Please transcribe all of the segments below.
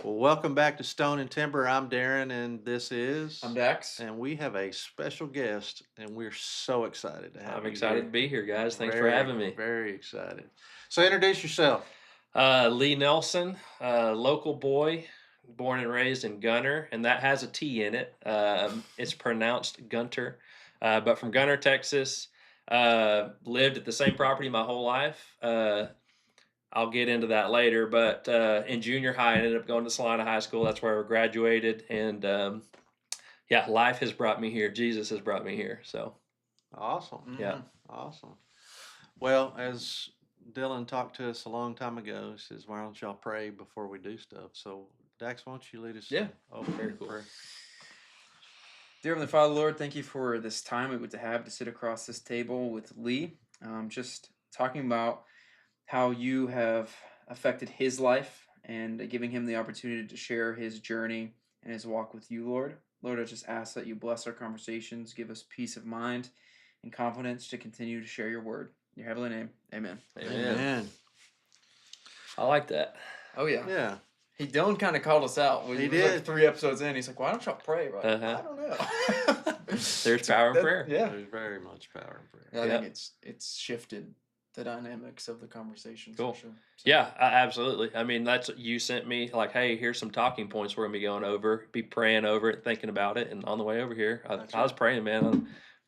Well, welcome back to Stone and Timber. I'm Darren, and this is. I'm Dax. And we have a special guest, and we're so excited to have I'm you excited here. to be here, guys. Thanks for Very, having me. very excited. So, introduce yourself. Lee Nelson, local boy, born and raised in Gunter, and that has a T in it. It's pronounced Gunter, but from Gunter, Texas. Lived at the same property my whole life. I'll get into that later, but in junior high, I ended up going to Salina High School. That's where I graduated, and yeah, life has brought me here. Jesus has brought me here. So Awesome. yeah. Awesome. Well, as Dylan talked to us a long time ago, he says, "Why don't y'all pray before we do stuff?" So, Dax, why don't you lead us? Yeah. Oh, Very cool. prayer. Dear Heavenly Father, Lord, thank you for this time we get to have to sit across this table with Lee, just talking about how you have affected his life and giving him the opportunity to share his journey and his walk with you, Lord. Lord, I just ask that you bless our conversations, give us peace of mind and confidence to continue to share your word. In your heavenly name, amen. Amen. I like that. Oh, yeah. Yeah. Dylan kind of called us out. He was did. Like 3 episodes in. He's like, why don't y'all pray? We're like, Uh-huh. I don't know. There's power in prayer. Yeah. There's very much power in prayer. I Yeah. think it's shifted the dynamics of the conversations. Cool. For sure. So, Yeah, absolutely. I mean, that's you sent me like, hey, here's some talking points we're gonna be going over. Be praying over it, thinking about it, and on the way over here, That's I was right. praying, man.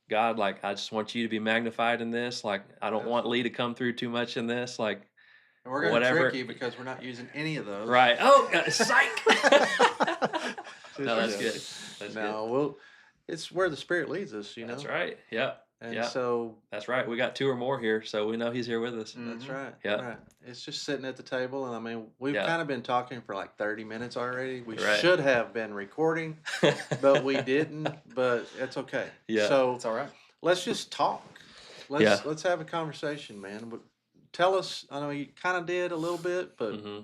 God, like, I just want you to be magnified in this. Like, I don't want Lee to come through too much in this. Like, And we're going to whatever. trick you because we're not using any of those. Right? Oh, psych. No, that's Yeah. good. That's No, well, it's where the Spirit leads us, good. That's right. Yep. And Yeah. so That's right. We got 2 or more here, so we know he's here with us. that's right. Yeah. Right. It's just sitting at the table, and I mean, we've Yeah. kind of been talking for like 30 minutes already. We Right. should have been recording, but we didn't. But it's okay. Yeah. So It's all right. let's just talk. Let's have a conversation, man. But tell us. I know you kind of did a little bit, but hmm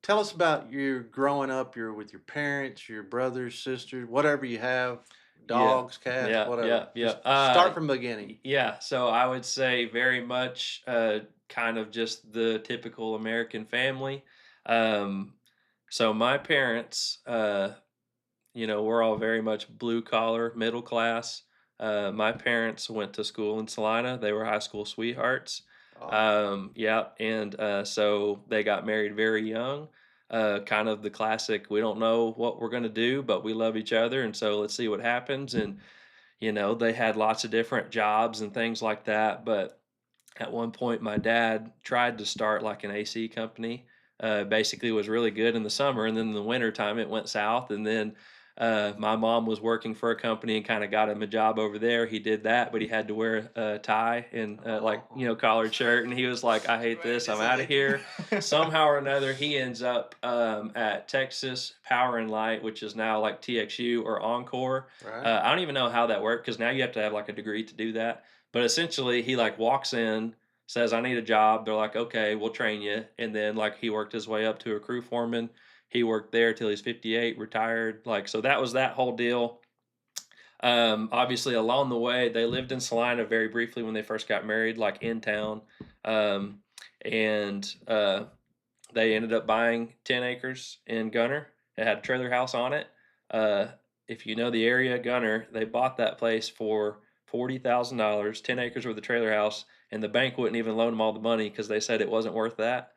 tell us about your growing up. You're with your parents, your brothers, sisters, whatever you have, dogs, cats, Yeah. whatever. Yeah. Yeah. Just start from the beginning. Yeah, so I would say very much kind of just the typical American family. Um, so my parents, we're all very much blue collar, middle class. My parents went to school in Salina. They were high school sweethearts. Yeah, and so they got married very young. Kind of the classic, we don't know what we're going to do, but we love each other. And so let's see what happens. And they had lots of different jobs and things like that. But at one point, my dad tried to start like an AC company. Basically, was really good in the summer, and then in the winter time, it went south. And then my mom was working for a company and kind of got him a job over there. He did that, but he had to wear a tie and collared shirt. And he was like, "I hate this. I'm out of here." Somehow or another, he ends up at Texas Power and Light, which is now like TXU or Encore. Right. I don't even know how that worked because now you have to have like a degree to do that. But essentially, he like walks in, says, "I need a job." They're like, "Okay, we'll train you." And then like he worked his way up to a crew foreman. He worked there till he's 58, retired. Like, so that was that whole deal. Obviously, along the way, they lived in Salina very briefly when they first got married, like in town. And they ended up buying 10 acres in Gunter. It had a trailer house on it. If you know the area, Gunter, they bought that place for $40,000, 10 acres with a trailer house, and the bank wouldn't even loan them all the money because they said it wasn't worth that.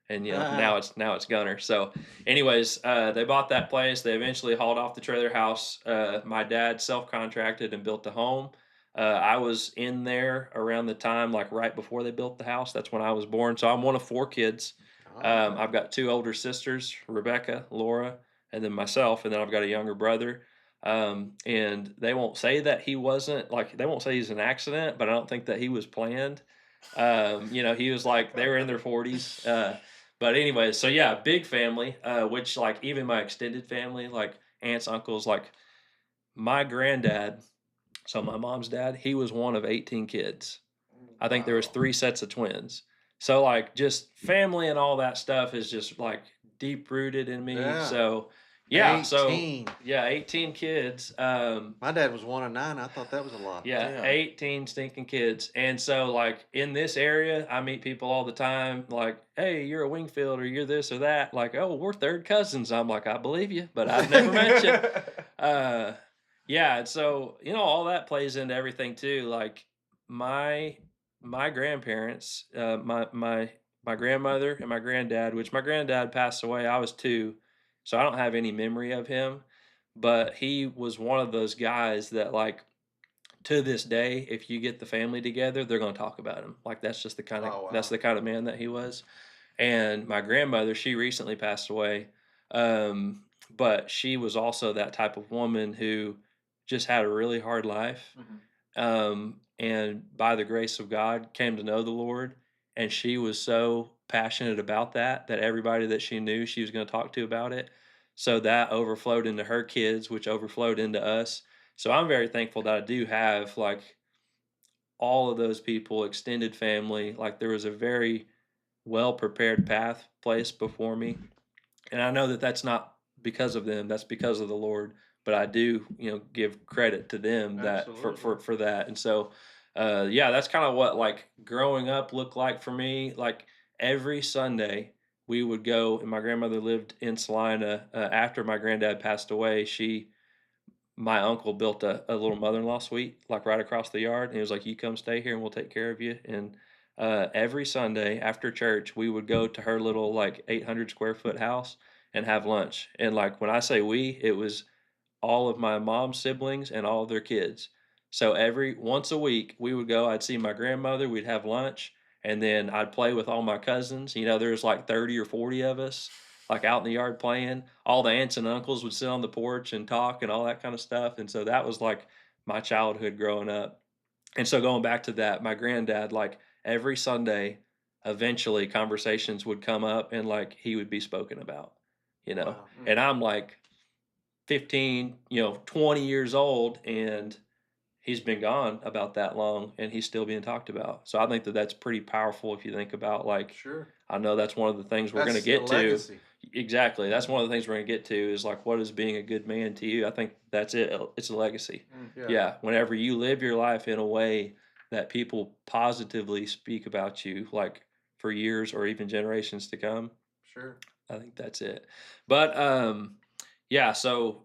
And now it's Gunter. So, anyways, they bought that place. They eventually hauled off the trailer house. My dad self-contracted and built a home. I was in there around the time, like right before they built the house. That's when I was born. So I'm one of 4 kids. I've got 2 older sisters, Rebecca, Laura, and then myself, and then I've got a younger brother. And they won't say that he wasn't like they won't say he's an accident, but I don't think that he was planned. He was like they were in their 40s. But anyway, so yeah, big family, which like even my extended family, like aunts, uncles, like my granddad, so my mom's dad, he was one of 18 kids. I think there was 3 sets of twins. So like just family and all that stuff is just like deep rooted in me. Yeah. So, Yeah, so 18. yeah, 18 kids. My dad was 1 of 9. I thought that was a lot. Yeah, Damn. 18 stinking kids. And so, like, in this area, I meet people all the time, like, hey, you're a Wingfield or you're this or that. Like, oh, we're third cousins. I'm like, I believe you, but I've never met you. Uh, yeah, and so, all that plays into everything too. Like, my my grandparents, my grandmother and my granddad, which my granddad passed away, I was 2, so I don't have any memory of him, but he was one of those guys that, like, to this day, if you get the family together, they're gonna talk about him. Like, Oh, that's wow. the kind of man that he was. And my grandmother, she recently passed away, but she was also that type of woman who just had a really hard life, Mhm. and by the grace of God, came to know the Lord, and she was so passionate about that everybody that she knew, she was gonna talk to about it. So that overflowed into her kids, which overflowed into us. So I'm very thankful that I do have, like, all of those people, extended family. Like, there was a very well prepared path placed before me, and I know that that's not because of them, that's because of the Lord. But I do, give credit to them that for Absolutely. that. And so, yeah, that's kind of what, like, growing up looked like for me. Like, every Sunday we would go, and my grandmother lived in Salina. After my granddad passed away, my uncle built a little mother-in-law suite, like, right across the yard, and he was like, "You come stay here, and we'll take care of you." And every Sunday after church, we would go to her little, like, 800 square foot house and have lunch. And, like, when I say we, it was all of my mom's siblings and all of their kids. So every once a week, we would go. I'd see my grandmother. We'd have lunch, and then I'd play with all my cousins. There's like 30 or 40 of us, like, out in the yard playing. All the aunts and uncles would sit on the porch and talk and all that kind of stuff. And so that was, like, my childhood growing up. And so, going back to that, my granddad, like, every Sunday, eventually conversations would come up, and, like, he would be spoken about, you know. Wow. And I'm like 15, 20 years old, and he's been gone about that long, and he's still being talked about. So I think that that's pretty powerful if you think about, like, Sure. I know that's one of the things we're going to That's a get to. legacy. Exactly. That's one of the things we're going to get to is, like, what is being a good man to you? I think that's it. It's a legacy. Yeah. Yeah. Whenever you live your life in a way that people positively speak about you, like, for years or even generations to come, Sure. I think that's it. But yeah, so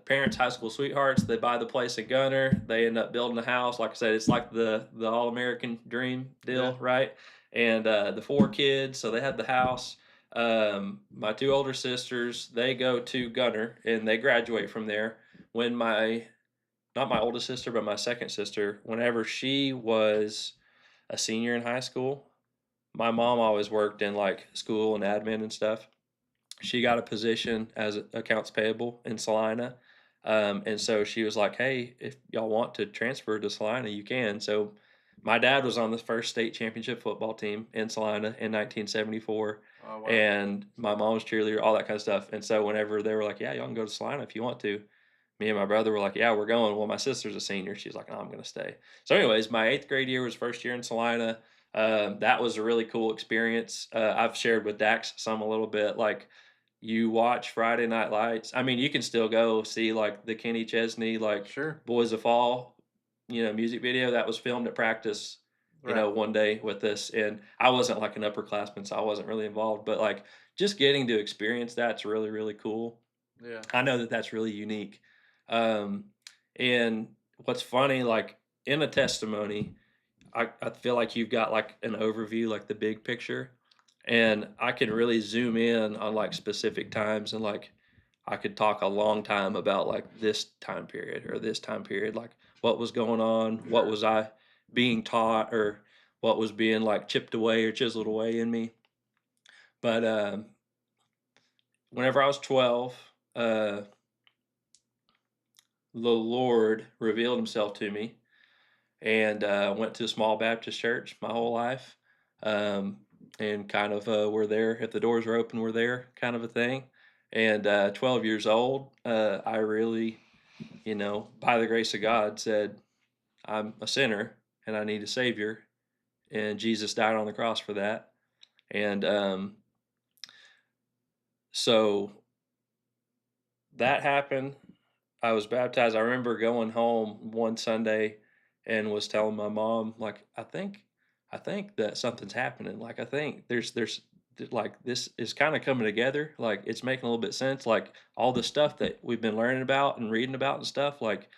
parents, high school sweethearts, they buy the place in Gunter. They end up building a house. Like I said, it's like the all American dream Yeah. deal, right? And the 4 kids, so they had the house. My 2 older sisters, they go to Gunter and they graduate from there. When my not my oldest sister, but my second sister, whenever she was a senior in high school, my mom always worked in, like, school and admin and stuff. She got a position as accounts payable in Salina. And so she was like, "Hey, if y'all want to transfer to Salina, you can." So my dad was on the first state championship football team in Salina in 1974, Oh, wow. and my mom was cheerleader, all that kind of stuff. And so whenever they were like, "Yeah, y'all can go to Salina if you want to," me and my brother were like, "Yeah, we're going." Well, my sister's a senior. She's like, "No, I'm going to stay." So, anyways, my 8th grade year was first year in Salina. That was a really cool experience. I've shared with Dax some a little bit, like, you watch Friday Night Lights. I mean, you can still go see, like, the Kenny Chesney, like, Sure. Boys of Fall, music video that was filmed at practice, Right. one day with us. And I wasn't, like, an upperclassman, so I wasn't really involved. But, like, just getting to experience that's really, really cool. Yeah. I know that that's really unique. Um, and what's funny, like, in a testimony, I feel like you've got, like, an overview, like, the big picture, and I can really zoom in on, like, specific times, and, like, I could talk a long time about, like, this time period or this time period, like, what was going on, what Sure. was I being taught, or what was being, like, chipped away or chiseled away in me. But whenever I was 12, the Lord revealed Himself to me, and went to a small Baptist church my whole life, um, and kind of were there if the doors were open, we're there, kind of a thing. And 12 years old, I really, by the grace of God, said, "I'm a sinner and I need a Savior," and Jesus died on the cross for that. And so that happened. I was baptized. I remember going home one Sunday and was telling my mom, like, I think that something's happening. Like, I think like this is kind of coming together. Like, it's making a little bit sense. Like, all the stuff that we've been learning about and reading about and stuff. Like,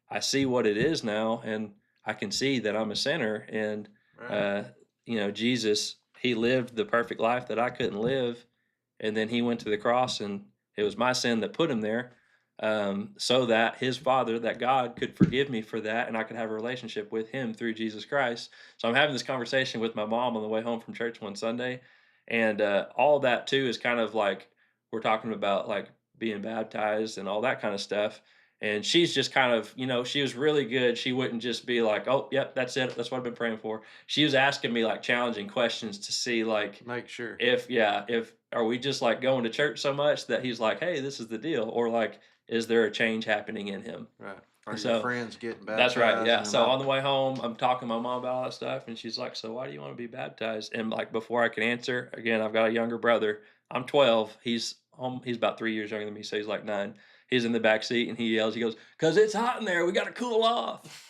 I see what it is now, and I can see that I'm a sinner. And Right. uh, Jesus, He lived the perfect life that I couldn't live, and then He went to the cross, and it was my sin that put Him there, so that His Father, that God, could forgive me for that, and I could have a relationship with Him through Jesus Christ. So I'm having this conversation with my mom on the way home from church one Sunday, and all that too is kind of like we're talking about like being baptized and all that kind of stuff. And she's just kind of, she was really good. She wouldn't just be like, "Oh, yep, that's it. That's what I've been praying for." She was asking me like challenging questions to see like Make sure. if are we just like going to church so much that he's like, "Hey, this is the deal," or like, is there a change happening in him? Right. Are And your so friends getting that's right. baptized? Yeah. And am So I? on the way home, I'm talking to my mom about all that stuff, and she's like, "So why do you want to be baptized?" And like before I can answer, again, I've got a younger brother. I'm 12. He's about 3 years younger than me, so he's like 9. He's in the back seat, and he yells. He goes, "Cause it's hot in there. We got to cool off."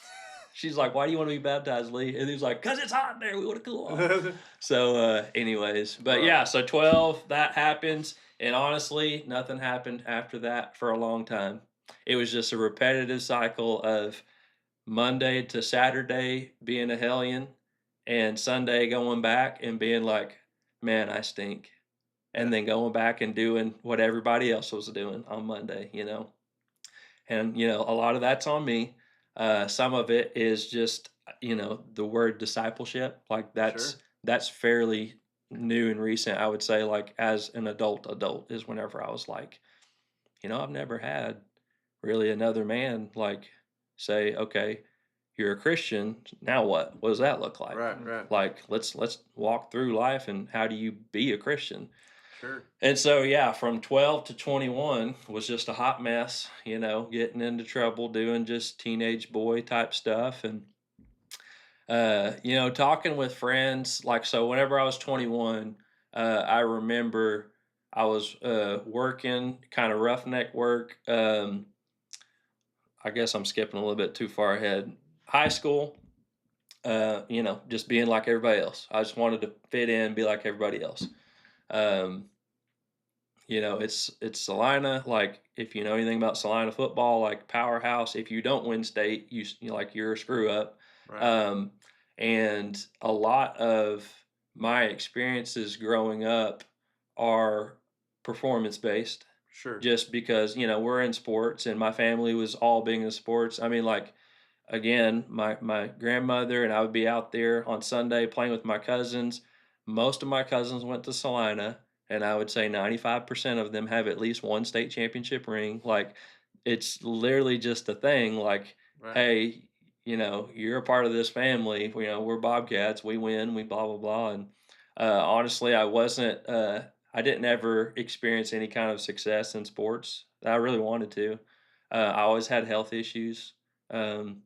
She's like, "Why do you want to be baptized, Lee?" And he's like, "Cause it's hot in there. We want to cool off." So, anyways, but yeah, Right. so 12, that happens. And honestly, nothing happened after that for a long time. It was just a repetitive cycle of Monday to Saturday being a hellion and Sunday going back and being like, "Man, I stink." Yeah. And then going back and doing what everybody else was doing on Monday. And, a lot of that's on me. Some of it is just, the word discipleship. Like Sure. that's fairly new and recent. I would say like as an adult is whenever I was like, I've never had really another man like say, "Okay, you're a Christian. Now what? What does that look like?" Right. Right. Like let's walk through life and how do you be a Christian? Sure. And so yeah, from 12 to 21 was just a hot mess, getting into trouble, doing just teenage boy type stuff and talking with friends like so whenever I was 21, I remember I was working kind of roughneck work. I guess I'm skipping a little bit too far ahead. High school, just being like everybody else. I just wanted to fit in, be like everybody else. Um, it's Salina. Like if you know anything about Salina football, like powerhouse. If you don't win state, like you're a screw up. Right. Um, and a lot of my experiences growing up are performance based Sure. just because we're in sports and my family was all being in sports. I mean, like again, my grandmother and I would be out there on Sunday playing with my cousins. Most of my cousins went to Salina, and I would say 95% of them have at least one state championship ring. Like it's literally just a thing. Like, Right. hey, you're a part of this family. We're Bobcats. We win. We blah blah blah. And honestly, I wasn't. I didn't ever experience any kind of success in sports that I really wanted to. I always had health issues. Um,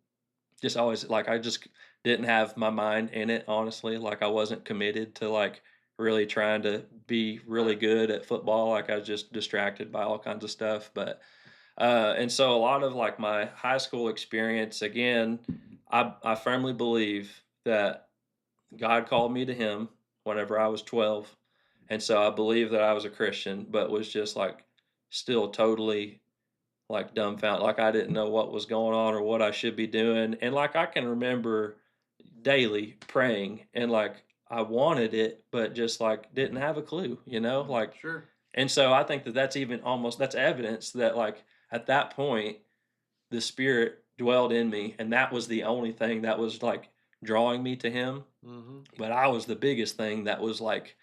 just always like I just didn't have my mind in it, honestly. Like I wasn't committed to like really trying to be really Right. good at football. Like I was just distracted by all kinds of stuff. But and so a lot of like my high school experience, again, I firmly believe that God called me to Him whenever I was 12, and so I believe that I was a Christian, but was just like still totally like dumbfounded, like I didn't know what was going on or what I should be doing. And like I can remember daily praying and like I wanted it, but just like didn't have a clue, like, Sure. and so I think that that's even almost that's evidence that like at that point the Spirit dwelled in me, and that was the only thing that was like drawing me to Him. Mm-hmm. But I was the biggest thing that was like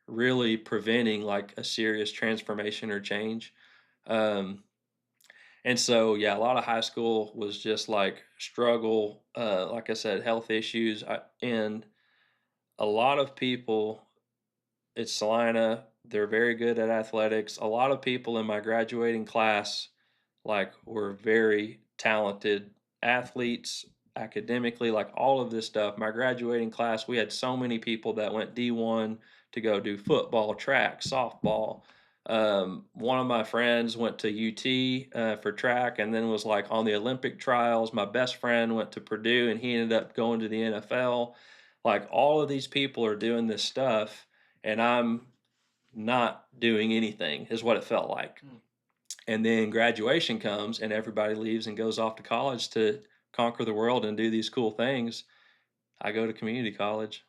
really preventing like a serious transformation or change. Um, And so, yeah, a lot of high school was just like struggle, like I said, health issues. And a lot of people, it's Salina, they're very good at athletics. A lot of people in my graduating class, like, were very talented athletes academically, like all of this stuff. My graduating class, we had so many people that went D1 to go do football, track, softball, One of my friends went to UT for track and then was like on the Olympic trials. My best friend went to Purdue and he ended up going to the NFL. Like all of these people are doing this stuff, and I'm not doing anything, is what it felt like. Mm. And then graduation comes and everybody leaves and goes off to college to conquer the world and do these cool things. I go to community college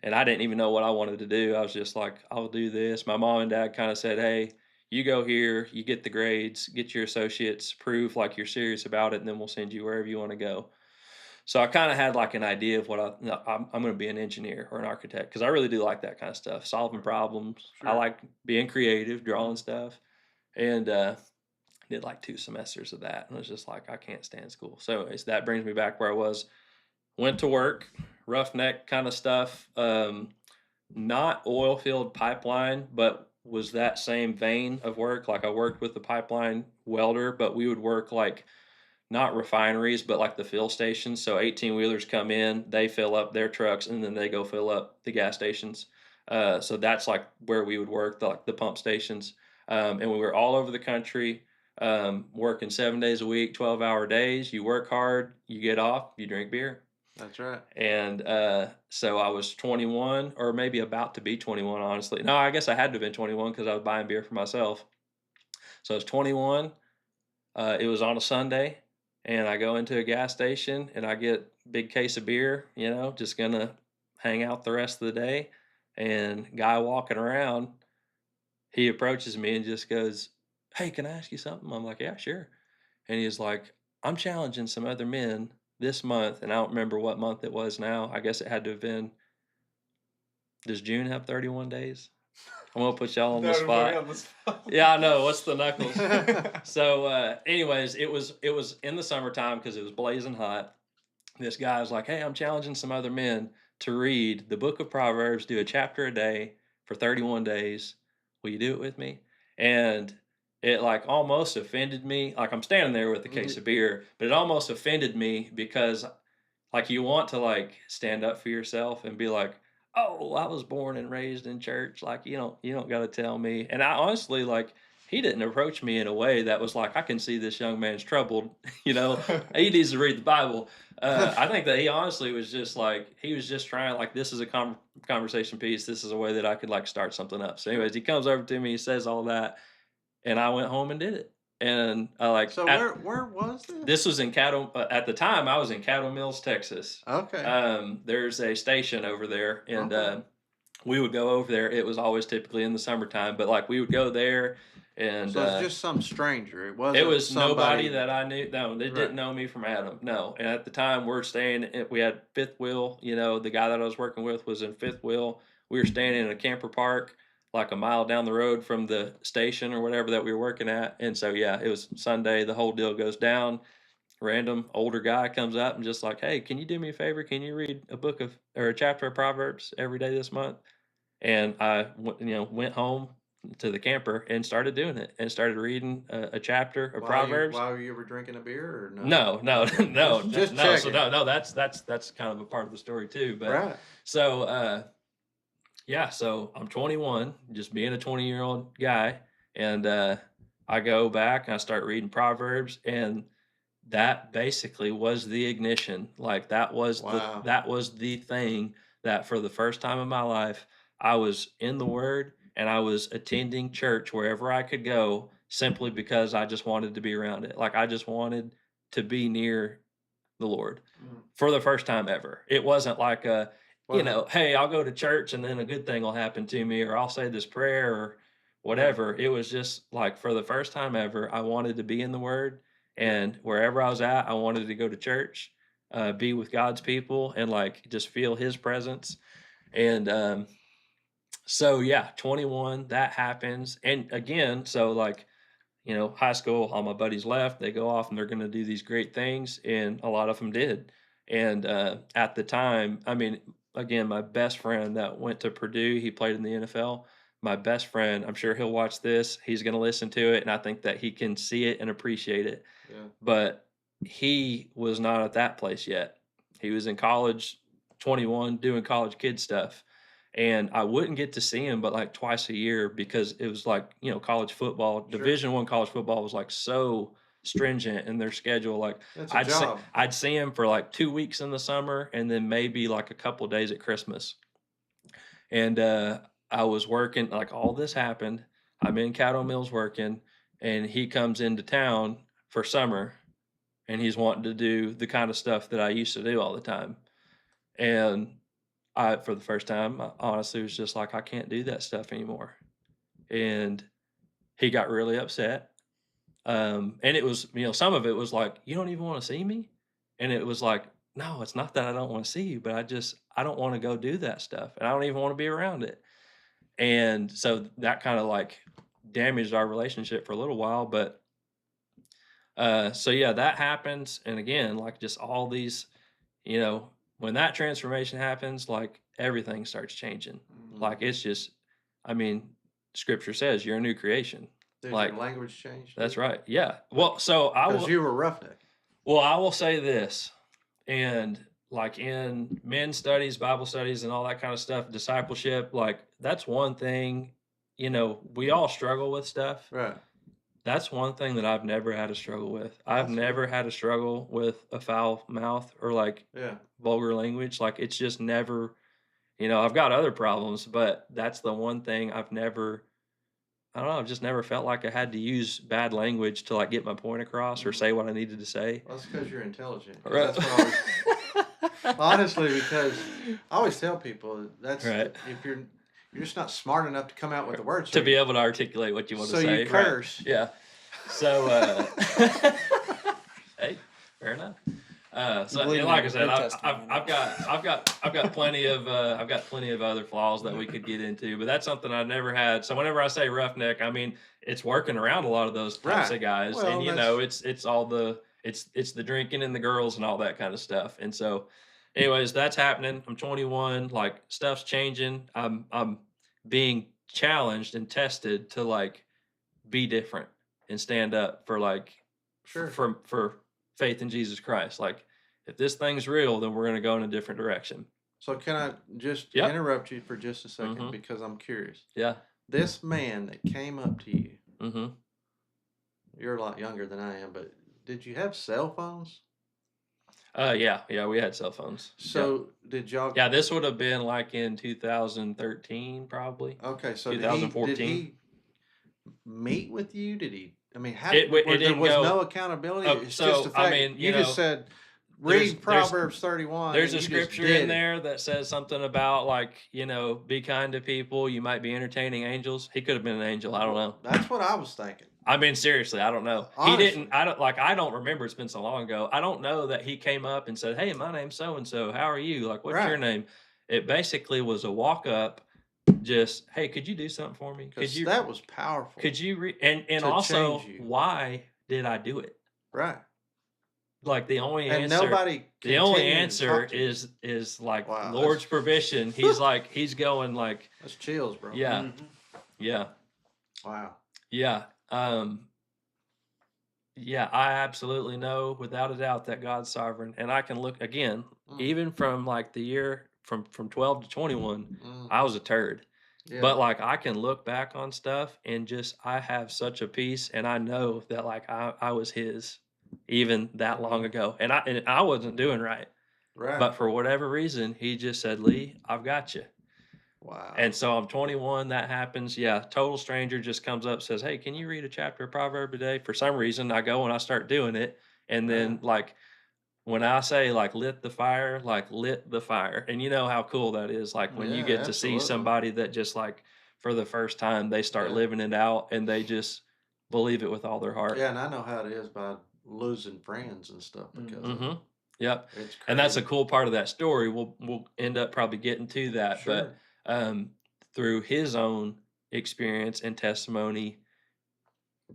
and I didn't even know what I wanted to do. I was just like, I'll do this. My mom and dad kind of said, hey, you go here, you get the grades, get your associates, prove like you're serious about it, and then we'll send you wherever you want to go. So I kind of had like an idea of what no, I'm going to be an engineer or an architect because I really do like that kind of stuff, solving problems. I Sure. like being creative, drawing stuff, and did like 2 semesters of that, and was just like, I can't stand school. So that brings me back where I was. Went to work, roughneck kind of stuff. Not oil field pipeline, but was that same vein of work. Like I worked with the pipeline welder, but we would work like not refineries, but like the fill stations. So 18 wheelers come in, they fill up their trucks, and then they go fill up the gas stations. So that's like where we would work, like the pump stations. And we were all over the country, working 7 days a week, 12-hour days. You work hard, you get off, you drink beer. That's right. And so I was 21, or maybe about to be 21, honestly. No, I guess I had to have been 21 because I was buying beer for myself. So I was 21. It was on a Sunday, and I go into a gas station and I get a big case of beer, just gonna hang out the rest of the day. And guy walking around, he approaches me and just goes, hey, can I ask you something? I'm like, yeah, sure. And he's like, I'm challenging some other men this month, and I don't remember what month it was now. I guess it had to have been, does June have 31 days? I'm gonna put y'all on the spot. Yeah, I know. What's the knuckles? So, anyways, it was in the summertime because it was blazing hot. This guy was like, "Hey, I'm challenging some other men to read the book of Proverbs, do a chapter a day for 31 days. Will you do it with me?" And it like almost offended me. Like I'm standing there with a case of beer, but it almost offended me because like you want to like stand up for yourself and be like, "Oh, I was born and raised in church." Like you don't got to tell me. And I honestly like he didn't approach me in a way that was like, I can see this young man's troubled. He needs to read the Bible. I think that he honestly was just like he was just trying like this is a conversation piece. This is a way that I could like start something up. So, anyways, he comes over to me, he says all that, and I went home and did it. And I like So where was this? this was in Cattle at the time. I was in Cattle Mills, Texas. Okay. There's a station over there, and Okay. we would go over there. It was always typically in the summertime, but like we would go there, and So it's just some stranger. It wasn't it was nobody somebody that I knew. No, they Right. didn't know me from Adam. No, and at the time we're staying. We had fifth wheel. The guy that I was working with was in fifth wheel. We were staying in a camper park, like a mile down the road from the station or whatever that we were working at. And so yeah, it was Sunday. The whole deal goes down. Random older guy comes up and just like, hey, can you do me a favor? Can you read a book of or a chapter of Proverbs every day this month? And I went home to the camper and started doing it and started reading a chapter of Proverbs. While you were drinking a beer or no? No, no, no, Just no. So checking. no. That's kind of a part of the story too. But Right. so yeah. So I'm 21, just being a 20-year-old guy, and I go back and I start reading Proverbs, and that basically was the ignition. Like Wow. that was the thing that for the first time in my life I was in the Word and I was attending church wherever I could go simply because I just wanted to be around it. Like I just wanted to be near the Lord Mm. for the first time ever. It wasn't like Wasn't hey, I'll go to church and then a good thing will happen to me, or I'll say this prayer or whatever. It was just like for the first time ever, I wanted to be in the Word, and wherever I was at, I wanted to go to church, be with God's people, and like just feel His presence. And so yeah, 21, that happens, and again, so like high school, all my buddies left. They go off and they're going to do these great things, and a lot of them did. And at the time, I mean, again, my best friend that went to Purdue, he played in the NFL. My best friend, I'm sure he'll watch this. He's going to listen to it, and I think that he can see it and appreciate it. Yeah. But he was not at that place yet. He was in college, 21, doing college kid stuff. and I wouldn't get to see him but like twice a year because it was like, college football, Sure. Division 1 college football was like so stringent in their schedule. Like That's a job. I'd see him for like 2 weeks in the summer and then maybe like a couple days at Christmas. And I was working, like all this happened. I'm in Cattle Mills working, and he comes into town for summer, and he's wanting to do the kind of stuff that I used to do all the time. And I, for the first time, I honestly was just like, I can't do that stuff anymore. And he got really upset. And it was, some of it was like, you don't even want to see me? And it was like, no, it's not that I don't want to see you, but I don't want to go do that stuff. And I don't even want to be around it. And so that kind of like damaged our relationship for a little while. But so yeah, that happens. And again, like just all these, when that transformation happens, like everything starts changing. Like it's just, I mean, scripture says you're a new creation. Did like your language change? That's right. Yeah. Well, so Because you were roughneck. well, I will say this, and like in men's studies, Bible studies, and all that kind of stuff, discipleship, like that's one thing, we all struggle with stuff. Right. That's one thing that I've never had a struggle with. I've That's never had a struggle with a foul mouth or like Yeah. vulgar language. Like it's just never, I've got other problems, but that's the one thing I don't know, I've just never felt like I had to use bad language to like get my point across or say what I needed to say. Well, that's because you're intelligent. 'Cause Right. That's what I always, honestly, because I always tell people that's Right. if you're just not smart enough to come out with the words To be able to articulate what you want so to say. you curse. Right. Yeah. So, hey, fair enough. So believe and in like I your said, testimony. I've got plenty of other flaws that we could get into, but that's something I've never had. So whenever I say roughneck, I mean it's working around a lot of those types Right. of guys, Well, and it's all the it's the drinking and the girls and all that kind of stuff. And so, anyways, that's happening. I'm 21. Like stuff's changing. I'm being challenged and tested to like be different and stand up for like Sure. for faith in Jesus Christ. Like if this thing's real, then we're going to go in a different direction. So can I just Yep. interrupt you for just a second Mhm. because I'm curious. Yeah. This man that came up to you, Mm-hmm. you're a lot younger than I am, but did you have cell phones? Yeah, we had cell phones. So did y'all? Yeah, this would have been like in 2013, probably. Okay, so 2014. did he meet with you? Did he? I mean, how It there didn't was go- no accountability. Oh, It's so, just the I fact mean, you you just know, said there's- read Proverbs 31. There's and a you just scripture did in it. there that says something about like, be kind to people. You might be entertaining angels. He could have been an angel. I don't know. That's what I was thinking. I mean, seriously, I don't know. Honestly. He didn't. I don't remember. It's been so long ago. I don't know that he came up and said, "Hey, my name's so and so. How are you? Like, what's your Right. name?" It basically was a walk up, just, "Hey, could you do something for me? Could Because you? that was powerful. Could you?" And to also, change you. why did I do it? Right. Like the only And answer. nobody. The only continued to answer talk to you. is like Wow, Lord's that's- provision. He's like he's going like That's chills, bro. yeah, Mhm. yeah. Wow. Yeah. Yeah, I absolutely know without a doubt that God's sovereign. And I can look again, Mm. even from like the year from 12 to 21, I was a turd. Yeah. But like I can look back on stuff and just I have such a peace and I know that like I was his even that long ago. And I wasn't doing right. right. But for whatever reason, he just said, "Lee, I've got you." Wow. And so I'm 21. That happens. Yeah, total stranger just comes up, says, "Hey, can you read a chapter of Proverb today?" For some reason, I go and I start doing it, and then Right. like when I say like lit the fire, like lit the fire, and you know how cool that is. Like when you Yeah, get to see absolutely. somebody that just like for the first time they start Yeah. living it out and they just believe it with all their heart. Yeah, and I know how it is by losing friends and stuff because of Mm-hmm. it. Yep. It's crazy. And that's a cool part of that story. We'll end up probably getting to that, Sure. but through his own experience and testimony,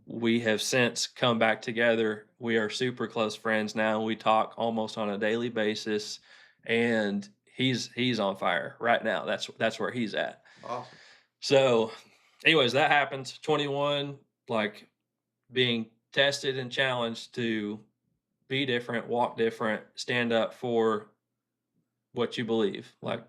we have since come back together. We are super close friends now. We talk almost on a daily basis, and he's on fire right now. That's where he's at. Awesome. So, anyways, that happens. 21, like being tested and challenged to be different, walk different, stand up for what you believe. Like,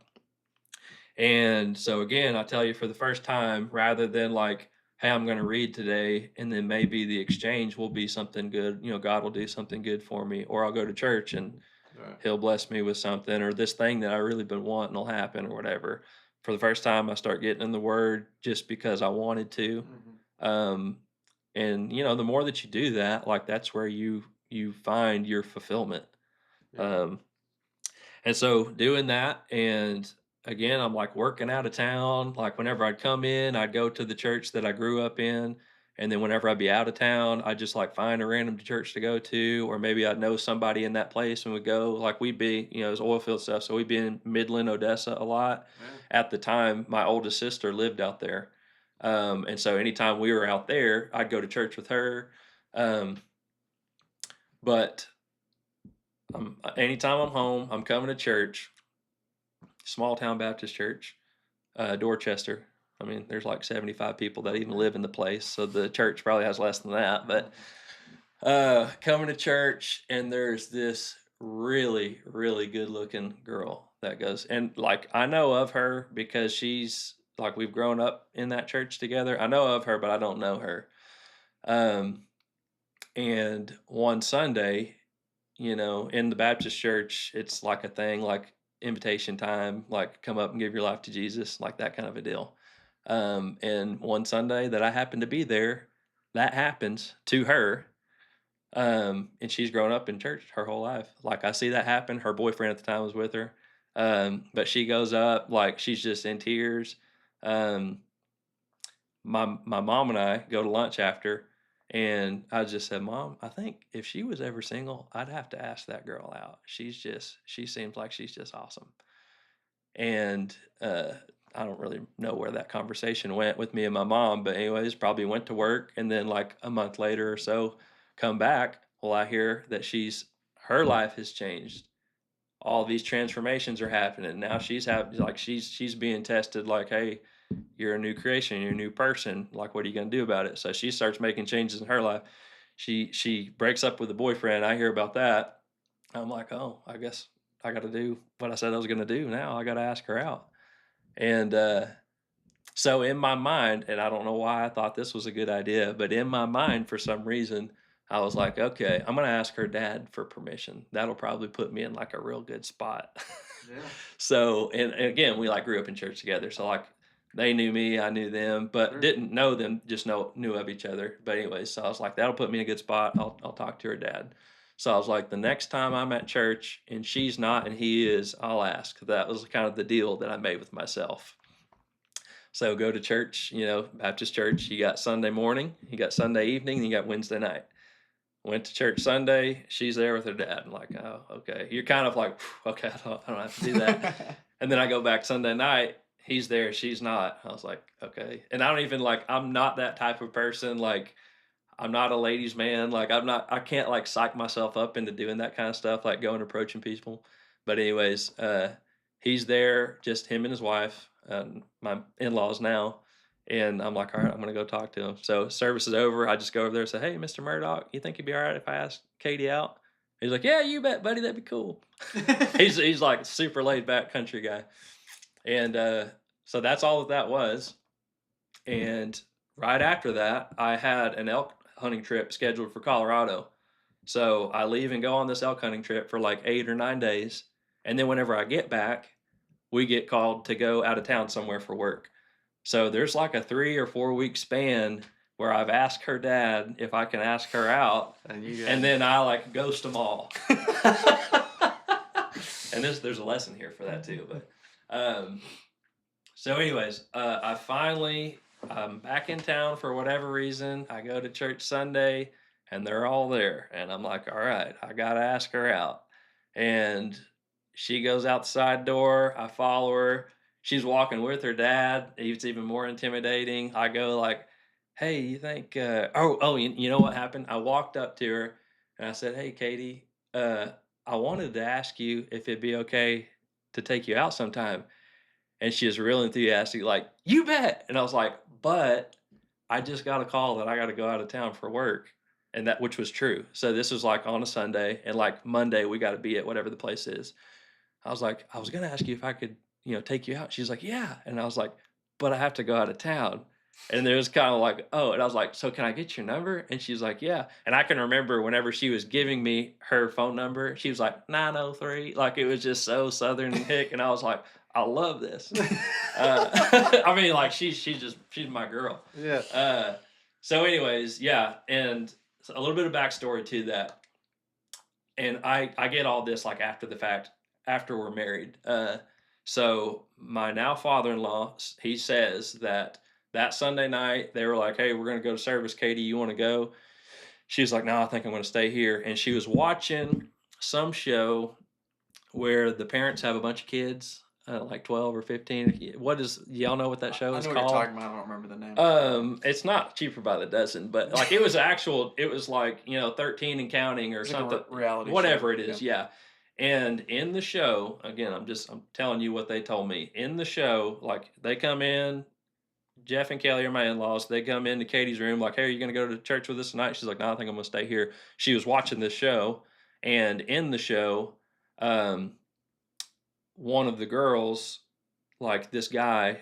And so again, I tell you, for the first time, rather than like, hey, I'm going to read today, and then maybe the exchange will be something good. God will do something good for me, or I'll go to church and Right. he'll bless me with something, or this thing that I really been wanting will happen, or whatever. For the first time, I start getting in the Word just because I wanted to. Mhm. Um, and the more that you do that, like that's where you find your fulfillment. Yeah. Um, and so doing that, and again, I'm like working out of town. Like whenever I'd come in, I'd go to the church that I grew up in. And then whenever I'd be out of town, I'd just like find a random church to go to, or maybe I'd know somebody in that place and we'd go. Like we'd be, it was oil field stuff. So we'd be in Midland, Odessa a lot. Yeah. At the time, my oldest sister lived out there. And so anytime we were out there, I'd go to church with her. Um, but anytime I'm home, I'm coming to church, small town Baptist church, Dorchester. I mean, there's like 75 people that even live in the place, so the church probably has less than that. But coming to church, and there's this really, really good looking girl that goes, and like I know of her because she's like we've grown up in that church together. I know of her, but I don't know her. Um, and one Sunday, in the Baptist church, it's like a thing, like invitation time, like come up and give your life to Jesus, like that kind of a deal. And one Sunday that I happened to be there, that happens to her. And she's grown up in church her whole life. Like I see that happen. Her boyfriend at the time was with her. But she goes up, like she's just in tears. Um, my mom and I go to lunch after, and I just said, "Mom, I think if she was ever single, I'd have to ask that girl out. She seems like she's just awesome." And I don't really know where that conversation went with me and my mom, but anyways, probably went to work, and then like a month later or so, come back. Well, I hear that her life has changed. All these transformations are happening now. She's being tested. Like, hey, you're a new creation, you're a new person. Like, what are you going to do about it? So she starts making changes in her life. She breaks up with a boyfriend. I hear about that. I'm like, oh, I guess I got to do what I said I was going to do. Now I got to ask her out. And so in my mind, and I don't know why I thought this was a good idea, but in my mind, for some reason, I was like, okay, I'm going to ask her dad for permission. That'll probably put me in like a real good spot. Yeah. So, and again, we like grew up in church together. So like they knew me, I knew them, but Sure. didn't know them, just knew of each other. But anyways, so I was like, that'll put me in a good spot. I'll talk to her dad. So I was like, the next time I'm at church and she's not and he is, I'll ask. That was kind of the deal that I made with myself. So go to church, Baptist church. You got Sunday morning, you got Sunday evening, and you got Wednesday night. Went to church Sunday. She's there with her dad. I'm like, oh, okay. You're kind of like, okay, I don't have to do that. And then I go back Sunday night. He's there. She's not. I was like, okay. And I don't even like. I'm not that type of person. Like, I'm not a ladies' man. Like, I'm not. I can't like psych myself up into doing that kind of stuff. Like going approaching people. But anyways, he's there. Just him and his wife. My in-laws now. And I'm like, all right, I'm gonna go talk to him. So service is over. I just go over there and say, hey, Mr. Murdoch, you think you'd be all right if I ask Katie out? He's like, yeah, you bet, buddy. That'd be cool. He's like a super laid back country guy. And so that's all that was. And right after that, I had an elk hunting trip scheduled for Colorado. So I leave and go on this elk hunting trip for like 8 or 9 days. And then whenever I get back, we get called to go out of town somewhere for work. So there's like a 3 or 4 week span where I've asked her dad if I can ask her out, and then I like ghost them all. And there's a lesson here for that too. But so anyways, I'm back in town for whatever reason. I go to church Sunday, and they're all there, and I'm like, all right, I gotta ask her out. And she goes out the side door. I follow her. She's walking with her dad. It's even more intimidating. I go like, "Hey, you think?" You know what happened? I walked up to her and I said, "Hey, Katie, I wanted to ask you if it'd be okay to take you out sometime." And she was real enthusiastic, like, "You bet!" And I was like, "But I just got a call that I got to go out of town for work," and which was true. So this was like on a Sunday, and like Monday we got to be at whatever the place is. I was like, I was gonna ask you if I could take you out? She's like, yeah. And I was like, but I have to go out of town. And it was kind of like, oh, and I was like, so can I get your number? And she's like, yeah. And I can remember whenever she was giving me her phone number, she was like 903. Like it was just so Southern and hick. And I was like, I love this. I mean, like she's my girl. Yeah. So anyways, yeah. And a little bit of backstory to that. And I get all this like after the fact, after we're married. So my now father-in-law, he says that Sunday night they were like, hey, we're going to go to service. Katie, you want to go? She's like, no, I think I'm going to stay here. And she was watching some show where the parents have a bunch of kids, like 12 or 15. Y'all know what that show I is know what called? you're talking about. I don't remember the name. It's not Cheaper by the Dozen, but like it was like 13 and counting or It's like a something, reality whatever show. it is, yeah. And in the show, again, I'm telling you what they told me. In the show, like they come in, Jeff and Kelly are my in-laws. They come into Katie's room, like, hey, are you going to go to church with us tonight? She's like, no, I think I'm going to stay here. She was watching this show, and in the show, one of the girls, like this guy,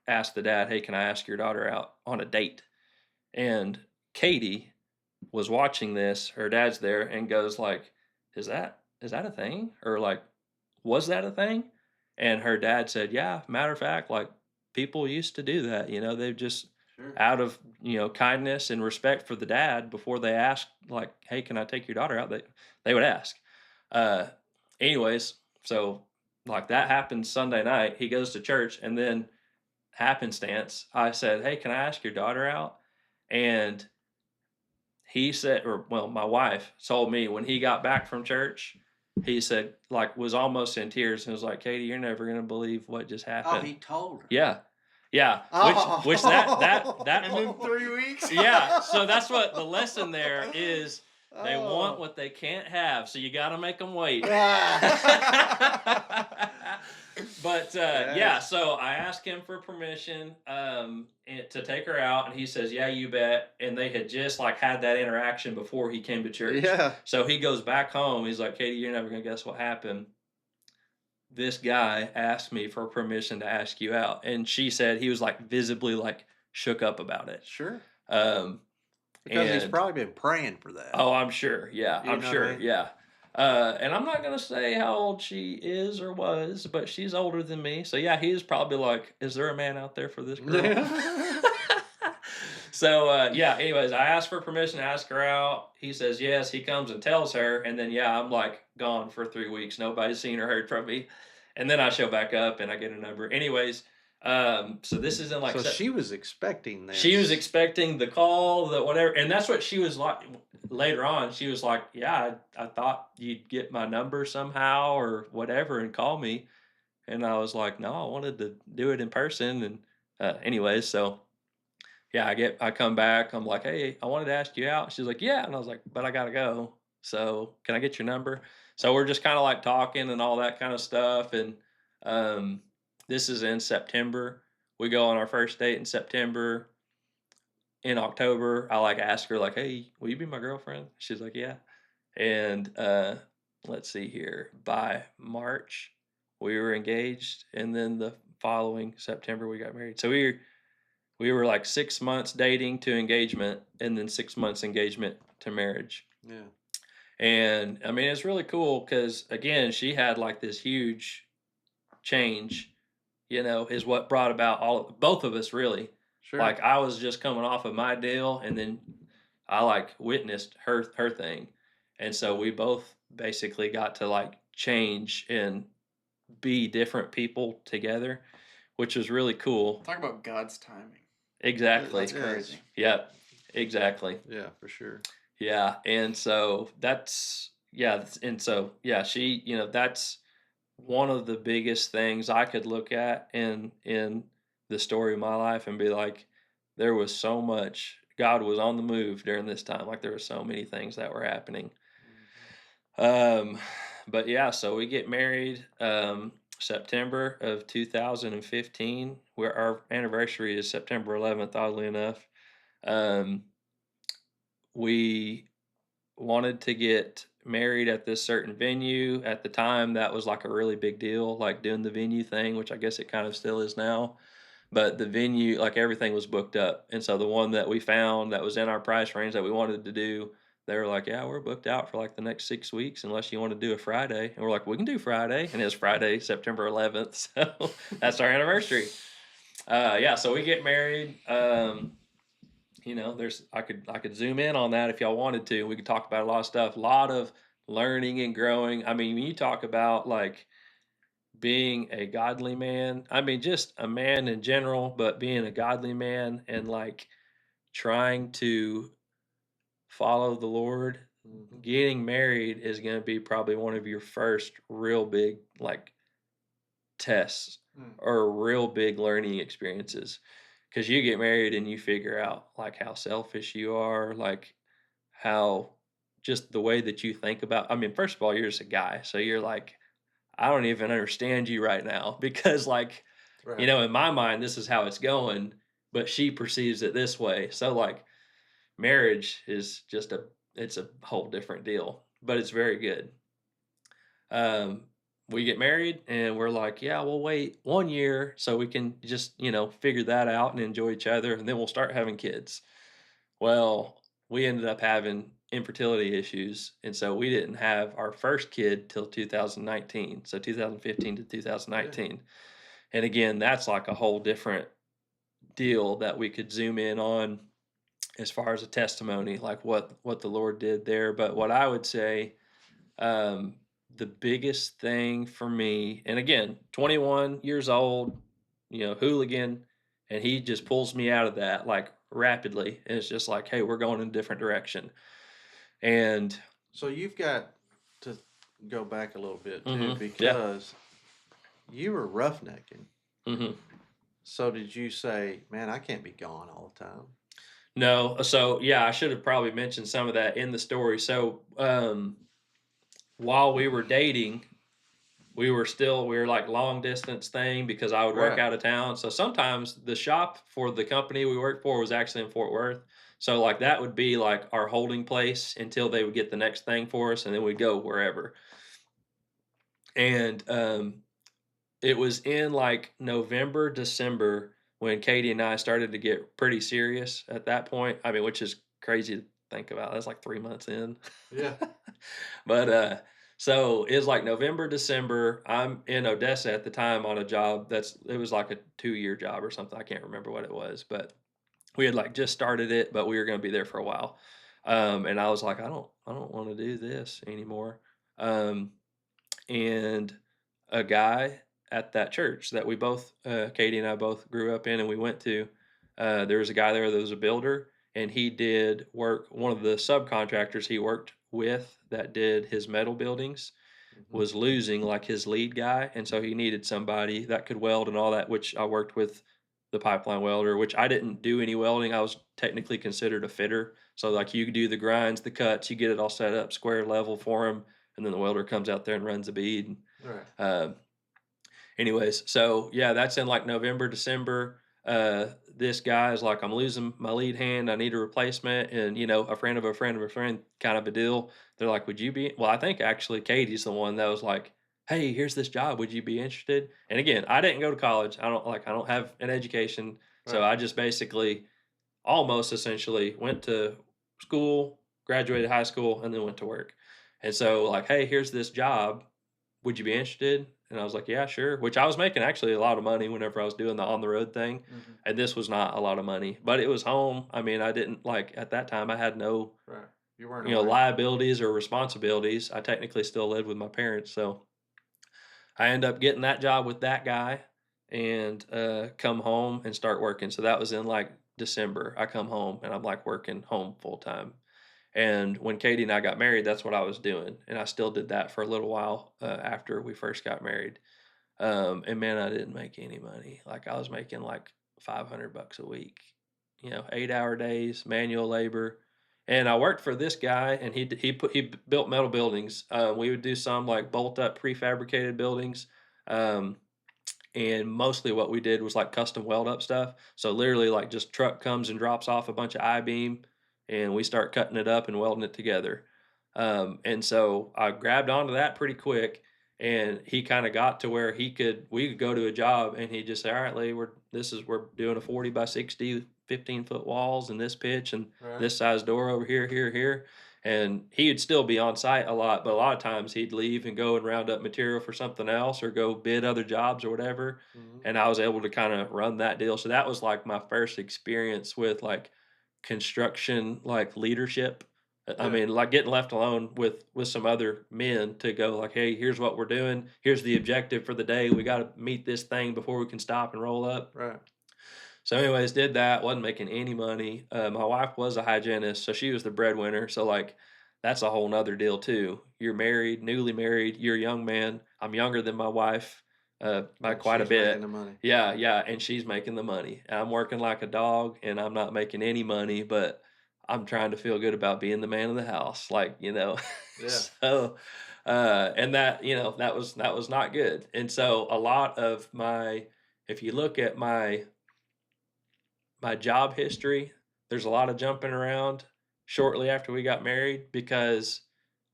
asked the dad, hey, can I ask your daughter out on a date? And Katie was watching this, her dad's there, and goes like, is that a thing? Or like, was that a thing? And her dad said, yeah, matter of fact, like people used to do that. They've just Sure. out of, kindness and respect for the dad before they asked like, hey, can I take your daughter out? They would ask. Anyways, so like that happened Sunday night. He goes to church, and then happenstance, I said, hey, can I ask your daughter out? And he said, my wife told me when he got back from church, he said, like, was almost in tears and was like, Katie, you're never going to believe what just Oh, happened. he told her. Yeah. Yeah. Oh. Which that And in 3 weeks? yeah. So that's what the lesson there is. They want Oh. what they can't have. So you got to make them wait. But yeah, so I asked him for permission to take her out, and he says, yeah, you bet. And they had just like had that interaction before he came to church. Yeah. So he goes back home. He's like, Katie, you're never going to guess what happened. This guy asked me for permission to ask you out. And she said he was like visibly like shook up about it. Sure. Because he's probably been praying for that. Oh, I'm sure. Yeah, You I'm know sure. what I mean? Yeah. And I'm not going to say how old she is or was, but she's older than me. So yeah, he's probably like, is there a man out there for this girl? So yeah, anyways, I asked for permission to ask her out. He says yes. He comes and tells her. And then, yeah, I'm like gone for 3 weeks. Nobody's seen or heard from me. And then I show back up and I get a number. Anyways, so this is in like... So she was expecting this. She was expecting the call, the whatever. And that's what she was like later on. She was like, yeah, I thought you'd get my number somehow or whatever and call me. And I was like, no, I wanted to do it in person. And anyways, so yeah, I come back. I'm like, hey, I wanted to ask you out. She's like, yeah. And I was like, but I got to go. So can I get your number? So we're just kind of like talking and all that kind of stuff. And this is in September. We go on our first date in September. In October, I like ask her like, hey, will you be my girlfriend? She's like, yeah. And let's see here. By March, we were engaged. And then the following September, we got married. So we were like 6 months dating to engagement, and then 6 months engagement to marriage. Yeah. And I mean, it's really cool because, again, she had like this huge change, is what brought about both of us really. Sure. Like I was just coming off of my deal, and then I like witnessed her thing. And so we both basically got to like change and be different people together, which was really cool. Talk about God's timing. Exactly. That's crazy. Yep. Exactly. Yeah, for sure. Yeah. And so she, that's one of the biggest things I could look at in the story of my life and be like, there was so much, God was on the move during this time. Like there were so many things that were happening. But yeah, so we get married, September of 2015, where our anniversary is September 11th, oddly enough. We wanted to get married at this certain venue. At the time, that was like a really big deal, like doing the venue thing, which I guess it kind of still is now. But the venue, like everything was booked up. And so the one that we found that was in our price range that we wanted to do, they were like, yeah, we're booked out for like the next 6 weeks unless you want to do a Friday. And we're like, we can do Friday. And it's Friday, September 11th. So that's our anniversary. Yeah, so we get married. There's I could zoom in on that if y'all wanted to. We could talk about a lot of stuff, a lot of learning and growing. I mean, when you talk about like being a godly man, I mean, just a man in general, but being a godly man and like trying to follow the Lord, Mhm. getting married is going to be probably one of your first real big like tests Mm. or real big learning experiences because you get married and you figure out like how selfish you are, like how just the way that you think about. I mean, first of all, you're just a guy, so you're like, I don't even understand you right now because like, Right. in my mind this is how it's going, but she perceives it this way. So like marriage is just it's a whole different deal, but it's very good. um, we get married and we're like, yeah, we'll wait 1 year so we can just, figure that out and enjoy each other, and then we'll start having kids. Well, we ended up having infertility issues, and so we didn't have our first kid till 2019, so 2015 to Yeah. 2019. And again, that's like a whole different deal that we could zoom in on as far as a testimony, like what the Lord did there. But what I would say, um, the biggest thing for me, and again, 21 years old, hooligan, and he just pulls me out of that like rapidly. And it's just like, hey, we're going in a different direction. And So you've got to go back a little bit too, yeah. because you were roughnecking. hmm So did you say, man, I can't be gone all the time? No, so yeah, I should have probably mentioned some of that in the story. So while we were dating, we were like long distance thing because I would work Right. out of town. So sometimes the shop for the company we worked for was actually in Fort Worth. So like that would be like our holding place until they would get the next thing for us, and then we'd go wherever. And it was in like November, December when Katie and I started to get pretty serious at that point. I mean, which is crazy to think about. That's like 3 months in. Yeah. But so it was like November, December. I'm in Odessa at the time on a job it was like a 2 year job or something. I can't remember what it was, but we had like just started it, but we were going to be there for a while. And I was like, I don't want to do this anymore. Um, and a guy at that church that we both, Katie and I both grew up in and we went to, there was a guy there that was a builder, and he did work. One of the subcontractors he worked with that did his metal buildings Mhm. was losing like his lead guy. And so he needed somebody that could weld and all that, which I worked with the pipeline welder, which I didn't do any welding. I was technically considered a fitter. So like you do the grinds, the cuts, you get it all set up square level for him, and then the welder comes out there and runs the bead. Right. Um, Anyways, so yeah, that's in like November, December. This guy's like, I'm losing my lead hand. I need a replacement. And, a friend of a friend of a friend kind of a deal. They're like, would you be? Well, I think actually Katie's the one that was like, hey, here's this job. Would you be interested? And again, I didn't go to college. I don't have an education. So Right. I just basically almost essentially went to school, graduated high school, and then went to work. And so, like, hey, here's this job. Would you be interested? And I was like, yeah, sure. Which I was making actually a lot of money whenever I was doing the on the road thing. Mhm. And this was not a lot of money, but it was home. I mean, I didn't like at that time, I had no, Right. You weren't away. liabilities or responsibilities. I technically still lived with my parents. So I ended up getting that job with that guy and come home and start working. So that was in like December. I come home and I'm like working home full time. And when Katie and I got married, that's what I was doing. And I still did that for a little while after we first got married. And man, I didn't make any money. Like I was making like $500 a week, 8-hour days, manual labor. And I worked for this guy, and he built metal buildings. We would do some like bolt up prefabricated buildings, um, and mostly what we did was like custom weld up stuff. So literally, like just truck comes and drops off a bunch of I beam, and we start cutting it up and welding it together. And so I grabbed onto that pretty quick, and he kind of got to where we could go to a job, and he'd just say, all right, Lee, we're doing a 40 by 60, 15-foot walls and this pitch and Right. this size door over here, here, here. And he'd still be on site a lot, but a lot of times he'd leave and go and round up material for something else or go bid other jobs or whatever. Mhm. And I was able to kind of run that deal. So that was like my first experience with like construction, like leadership. I Yeah. mean, like getting left alone with some other men to go like, hey, here's what we're doing. Here's the objective for the day. We got to meet this thing before we can stop and roll up. Right. So, anyways, did that. Wasn't making any money. My wife was a hygienist, so she was the breadwinner. So, like, that's a whole nother deal too. You're married, newly married. You're a young man. I'm younger than my wife by And quite a she's making bit. the money. Yeah, yeah, and she's making the money. I'm working like a dog, and I'm not making any money, but I'm trying to feel good about being the man of the house, like Yeah. So, and that that was not good. And so, a lot of if you look at my job history, there's a lot of jumping around shortly after we got married because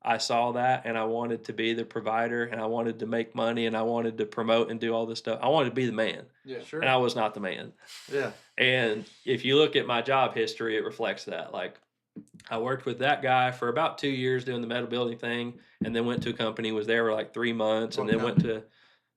I saw that and I wanted to be the provider and I wanted to make money and I wanted to promote and do all this stuff. I wanted to be the man, Yeah. Sure. and I was not the man. Yeah. And if you look at my job history, it reflects that. Like, I worked with that guy for about 2 years doing the metal building thing, and then went to a company, was there for like 3 months, and What then went company?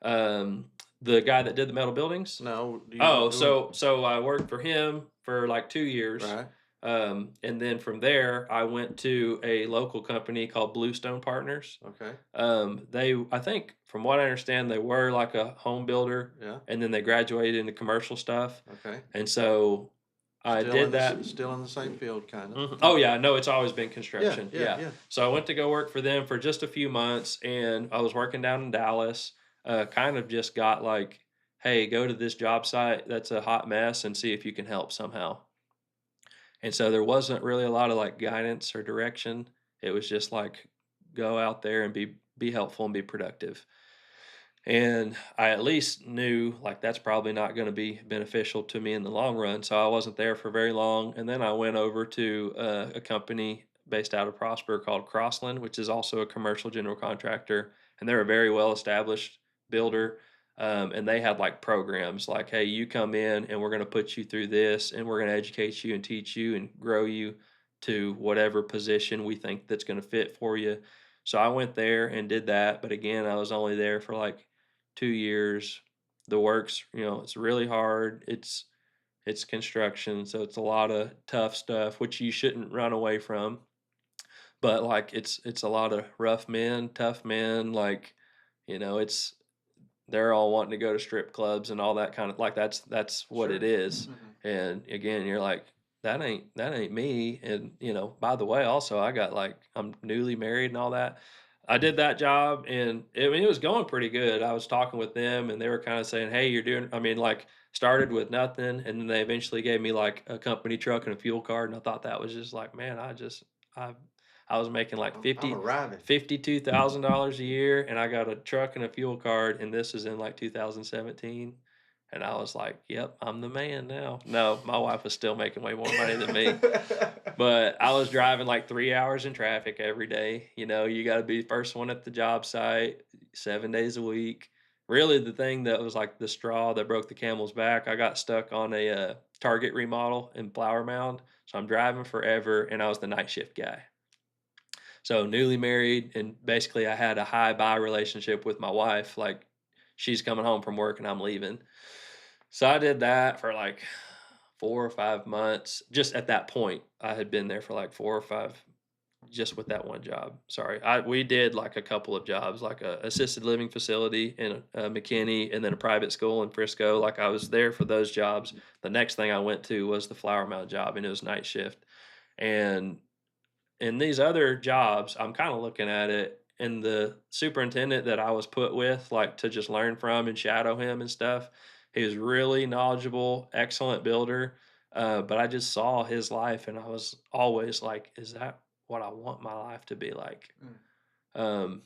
to the guy that did the metal buildings. No. Do you Oh, doing so I worked for him for like 2 years. right? And then from there, I went to a local company called Bluestone Partners. Okay. I think, from what I understand, they were like a home builder, Yeah. and then they graduated into commercial stuff. Okay. And so I did that. Still in the same field, kind of. Mhm. Oh yeah, no, it's always been Yeah. construction. Yeah. Yeah. So I went to go work for them for just a few months, and I was working down in Dallas. Kind of just got like, hey, go to this job site that's a hot mess and see if you can help somehow. And so there wasn't really a lot of like guidance or direction. It was just like, go out there and be helpful and be productive. And I at least knew like that's probably not going to be beneficial to me in the long run. So I wasn't there for very long. And then I went over to a company based out of Prosper called Crossland, which is also a commercial general contractor. And they're a very well established builder. And they had like programs like, hey, you come in and we're going to put you through this and we're going to educate you and teach you and grow you to whatever position we think that's going to fit for you. So I went there and did that. But again, I was only there for like 2 years. The work's, it's really hard. It's construction, so it's a lot of tough stuff, which you shouldn't run away from. But like it's a lot of rough men, tough men. Like, it's they're all wanting to go to strip clubs and all that kind of like that's what Sure. it is. Mhm. And again, you're like, that ain't me. And by the way, also I got like I'm newly married and all that. I did that job and it was going pretty good. I was talking with them and they were kind of saying, hey, you're doing, I mean, like started with nothing and then they eventually gave me like a company truck and a fuel card. And I thought that was just like, man, I I was making like I'm arriving. $52,000 a year, and I got a truck and a fuel card, and this is in like 2017. And I was like, "Yep, I'm the man now." No, my wife was still making way more money than me, but I was driving like 3 hours in traffic every day. You got to be first one at the job site, 7 days a week. Really, the thing that was like the straw that broke the camel's back, I got stuck on a Target remodel in Flower Mound, so I'm driving forever, and I was the night shift guy. So newly married, and basically I had a high bye relationship with my wife. Like she's coming home from work and I'm leaving. So I did that for like 4 or 5 months. Just at that point, I had been there for like 4 or 5, just with that one job. Sorry, we did like a couple of jobs, like a assisted living facility in McKinney, and then a private school in Frisco. Like I was there for those jobs. The next thing I went to was the Flower Mound job, and it was night shift. And in these other jobs, I'm kind of looking at it, and the superintendent that I was put with, like to just learn from and shadow him and stuff, he was really knowledgeable, excellent builder. But I just saw his life, and I was always like, is that what I want my life to be like? Mm. Um,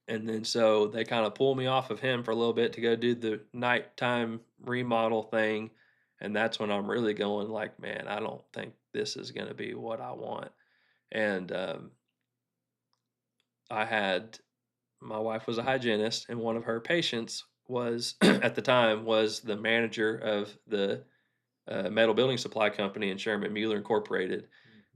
and then so they kind of pulled me off of him for a little bit to go do the nighttime remodel thing. And that's when I'm really going like, man, I don't think this is going to be what I want. And my wife was a hygienist, and one of her patients was at the time was the manager of the metal building supply company in Sherman, Mueller Incorporated,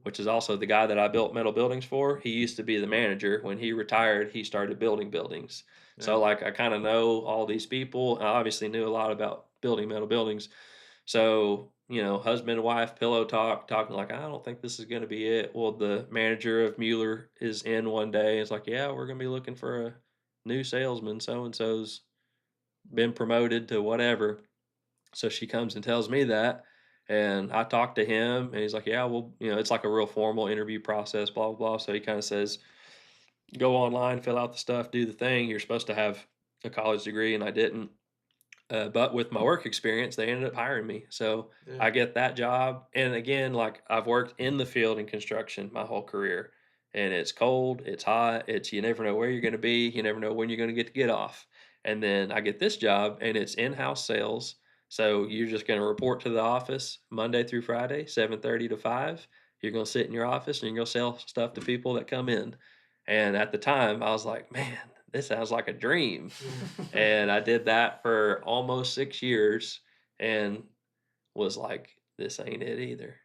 which is also the guy that I built metal buildings for. He used to be the manager. When he retired, he started building buildings. So Yeah. like I kind of know all these people. I obviously knew a lot about building metal buildings. So, husband and wife pillow talk, talking like, I don't think this is going to be it. Well, the manager of Mueller is in one day. And it's like, yeah, we're going to be looking for a new salesman. So and so's been promoted to whatever. So she comes and tells me that. And I talked to him and he's like, yeah, well, it's like a real formal interview process, blah, blah, blah. So he kind of says, go online, fill out the stuff, do the thing. You're supposed to have a college degree, and I didn't. But with my work experience, they ended up hiring me. So Yeah. I get that job. And again, like I've worked in the field in construction my whole career. And it's cold, it's hot, you never know where you're going to be, you never know when you're going to get off. And then I get this job and it's in-house sales. So you're just going to report to the office Monday through Friday, 7:30 to 5. You're going to sit in your office and you're going to sell stuff to people that come in. And at the time, I was like, man, this sounds like a dream. And I did that for almost 6 years and was like, this ain't it either.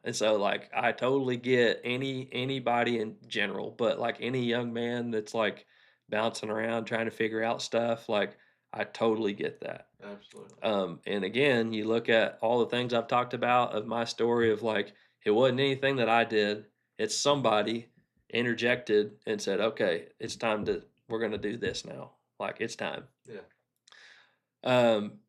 And so like I totally get anybody in general, but like any young man that's like bouncing around trying to figure out stuff, like I totally get that. Absolutely. And again, you look at all the things I've talked about of my story of like it wasn't anything that I did. It's somebody interjected and said, okay, we're gonna do this now. Like it's time. Yeah.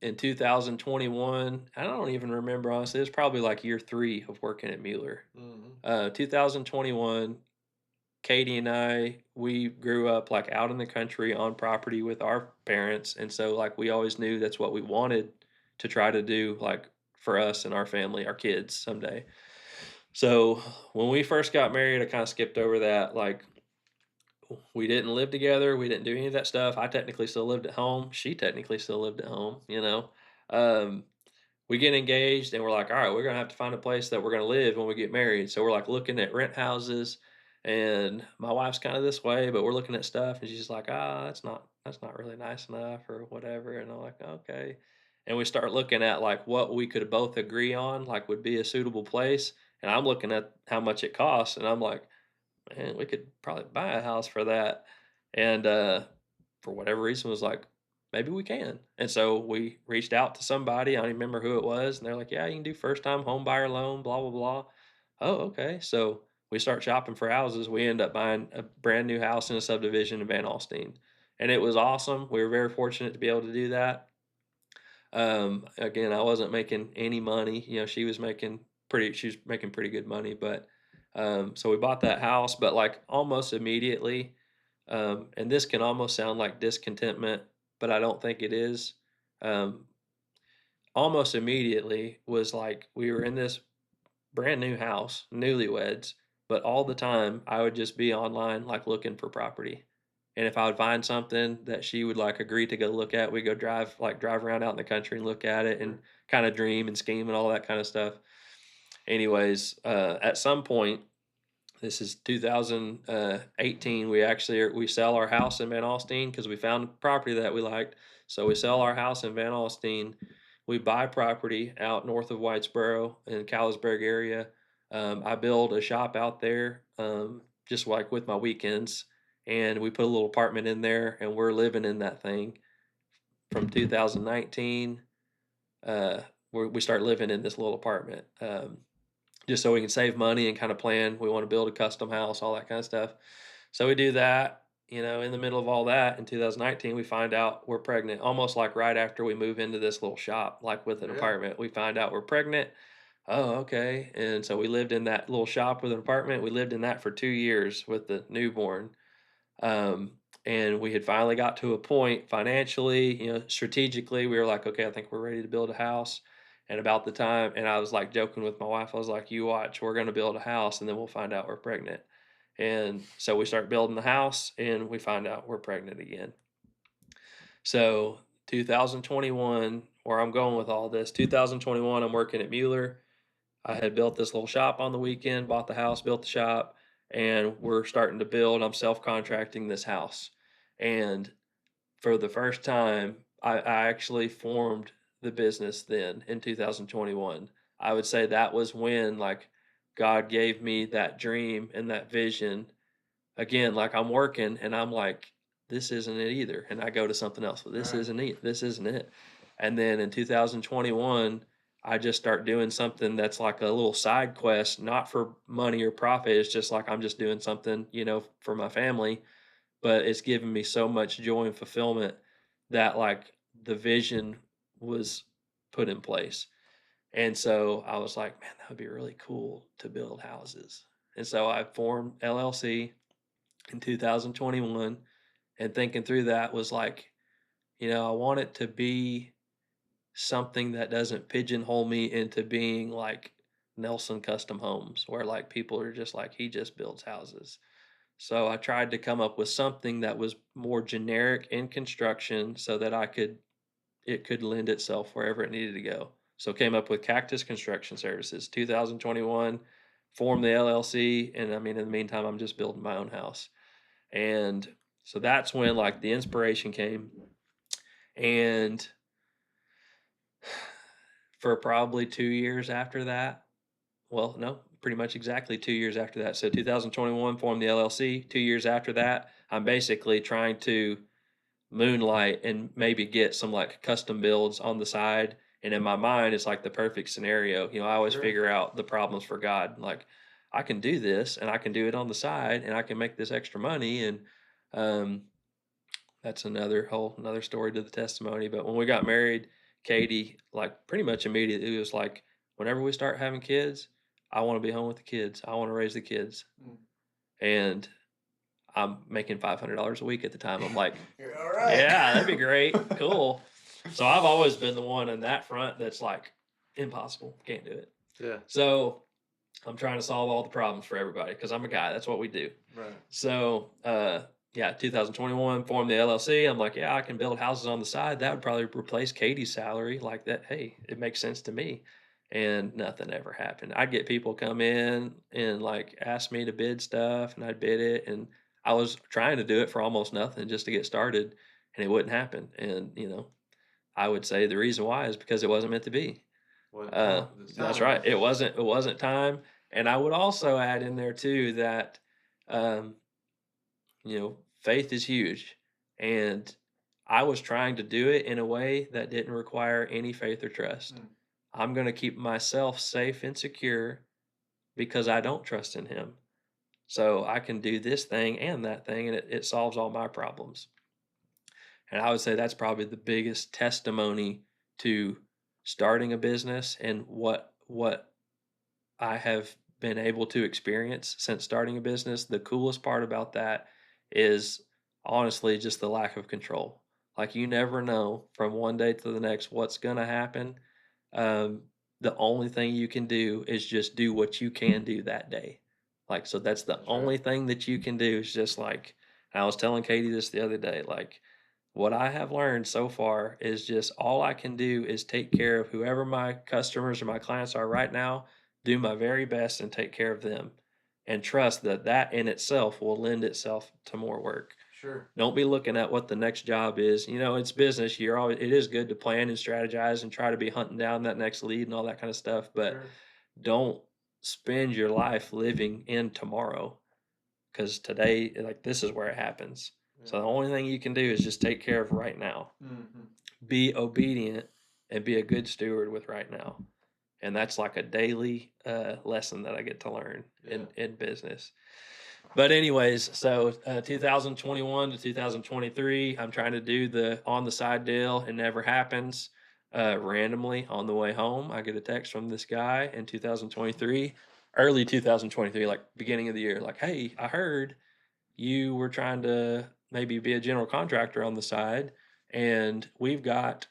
In 2021, I don't even remember honestly. It was probably like year 3 of working at Mueller. Mm-hmm. 2021, Katie and I, we grew up like out in the country on property with our parents, and so like we always knew that's what we wanted to try to do, like for us and our family, our kids someday. So when we first got married, I kind of skipped over that. Like we didn't live together. We didn't do any of that stuff. I technically still lived at home. She technically still lived at home. Um, we get engaged and we're like, all right, we're gonna have to find a place that we're gonna live when we get married. So we're like looking at rent houses, and my wife's kind of this way, but we're looking at stuff, and she's like, that's not really nice enough or whatever. And I'm like, okay. And we start looking at like what we could both agree on, like would be a suitable place. And I'm looking at how much it costs, and I'm like, man, we could probably buy a house for that. And for whatever reason, was like, maybe we can. And so we reached out to somebody. I don't even remember who it was. And they're like, yeah, you can do first time home buyer loan, blah, blah, blah. Oh, okay. So we start shopping for houses. We end up buying a brand new house in a subdivision in Van Alstyne. And it was awesome. We were very fortunate to be able to do that. Again, I wasn't making any money. She was making pretty good money, but so we bought that house, but like almost immediately, and this can almost sound like discontentment, but I don't think it is. Um, Almost immediately was like we were in this brand new house, newlyweds, but all the time I would just be online like looking for property. And if I would find something that she would like agree to go look at, we go drive around out in the country and look at it and kind of dream and scheme and all that kind of stuff. Anyways, at some point, this is 2018. We sell our house in Van Alstyne because we found a property that we liked. So we sell our house in Van Alstyne. We buy property out north of Whitesboro in the Callisburg area. I build a shop out there, just like with my weekends, and we put a little apartment in there, and we're living in that thing from 2019. We start living in this little apartment. Just so we can save money and kind of plan. We want to build a custom house, all that kind of stuff. So we do that. In the middle of all that in 2019, we find out we're pregnant, almost like right after we move into this little shop, like with an Yeah. apartment. We find out we're pregnant. Oh, okay. And so we lived in that little shop with an apartment. We lived in that for 2 years with the newborn. Um, and we had finally got to a point financially, strategically, we were like, okay, I think we're ready to build a house. And about the time, and I was like joking with my wife, I was like, you watch, we're going to build a house and then we'll find out we're pregnant. And so we start building the house and we find out we're pregnant again. So 2021, where I'm going with all this, 2021, I'm working at Mueller. I had built this little shop on the weekend, bought the house, built the shop. and we're starting to build. I'm self-contracting this house. And for the first time, I actually formed the business then in 2021. I would say that was when like God gave me that dream and that vision. Again, like I'm working and I'm like, this isn't it either. And I go to something else. Well, this Right. isn't it. This isn't it. And then in 2021, I just start doing something that's like a little side quest, not for money or profit. It's just like I'm just doing something, for my family, but it's given me so much joy and fulfillment that like the vision was put in place. And so I was like, man, that would be really cool to build houses. And so I formed LLC in 2021, and thinking through that was like, I want it to be something that doesn't pigeonhole me into being like Nelson Custom Homes, where like people are just like, he just builds houses. So I tried to come up with something that was more generic in construction so that it could lend itself wherever it needed to go. So came up with Cactus Construction Services, 2021, formed the LLC, and I mean in the meantime I'm just building my own house. And so that's when like the inspiration came. And for probably 2 years after that, well, no, pretty much exactly 2 years after that. So 2021 formed the LLC. 2 years after that, I'm basically trying to moonlight and maybe get some like custom builds on the side. And in my mind, it's like the perfect scenario. I always Sure. figure out the problems for God. Like I can do this and I can do it on the side and I can make this extra money. And um, that's another story to the testimony. But when we got married, Katie, like pretty much immediately, it was like, whenever we start having kids, I want to be home with the kids. I want to raise the kids. Mm. And I'm making $500 a week at the time. I'm like, You're all right. yeah, that'd be great. Cool. So I've always been the one in that front that's like, impossible. Can't do it. Yeah. So I'm trying to solve all the problems for everybody because I'm a guy. That's what we do. Right. So, yeah, 2021 formed the LLC. I'm like, yeah, I can build houses on the side. That would probably replace Katie's salary. Like that, hey, it makes sense to me. And nothing ever happened. I'd get people come in and like ask me to bid stuff, and I'd bid it. And I was trying to do it for almost nothing just to get started, and it wouldn't happen. And I would say the reason why is because it wasn't meant to be. Well, That's right. It wasn't time. And I would also add in there too that um, faith is huge. And I was trying to do it in a way that didn't require any faith or trust. Mm. I'm going to keep myself safe and secure because I don't trust in him. So I can do this thing and that thing, and it solves all my problems. And I would say that's probably the biggest testimony to starting a business and what I have been able to experience since starting a business. The coolest part about that is honestly just the lack of control. Like you never know from one day to the next what's going to happen. Um, the only thing you can do is just do what you can do that day. Like, so that's the That's right. only thing that you can do is just like, I was telling Katie this the other day, like, what I have learned so far is just all I can do is take care of whoever my customers or my clients are right now, do my very best and take care of them and trust that that in itself will lend itself to more work. Sure. Don't be looking at what the next job is. It's business. It is good to plan and strategize and try to be hunting down that next lead and all that kind of stuff, but Sure. don't spend your life living in tomorrow because today, like this is where it happens. So Yeah. the only thing you can do is just take care of right now. Mm-hmm. Be obedient and be a good steward with right now. And that's like a daily lesson that I get to learn in business. But anyways, so 2021 to 2023, I'm trying to do the on the side deal. It never happens. Randomly on the way home, I get a text from this guy in 2023, early 2023, like beginning of the year, like, hey, I heard you were trying to maybe be a general contractor on the side, and we've got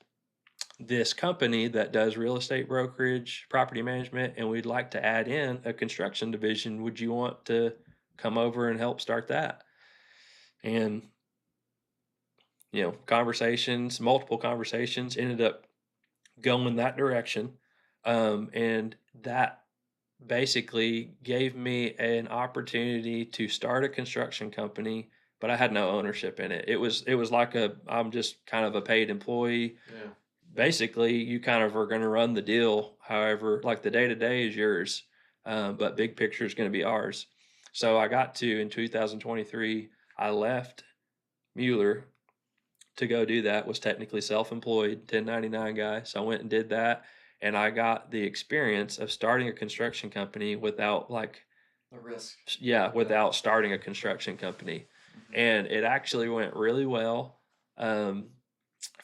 this company that does real estate brokerage, property management, and we'd like to add in a construction division. Would you want to come over and help start that? And multiple conversations ended up going that direction. And that basically gave me an opportunity to start a construction company, but I had no ownership in it. It was like I'm just kind of a paid employee. Yeah. Basically, you kind of are going to run the deal. However, like the day to day is yours, but big picture is going to be ours. So I got to in 2023, I left Mueller to go do that. Was technically self-employed 1099 guy, so I went and did that, and I got the experience of starting a construction company without like The risk. yeah, without starting a construction company. And it actually went really well um,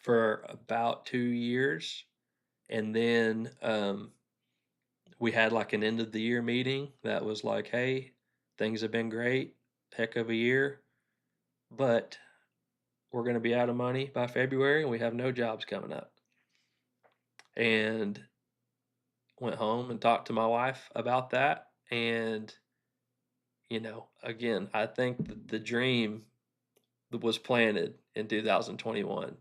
for about 2 years. And then we had like an end of the year meeting that was like, hey, things have been great, heck of a year, but we're going to be out of money by February and we have no jobs coming up. And went home and talked to my wife about that. And, again, I think that the dream was planted in 2021.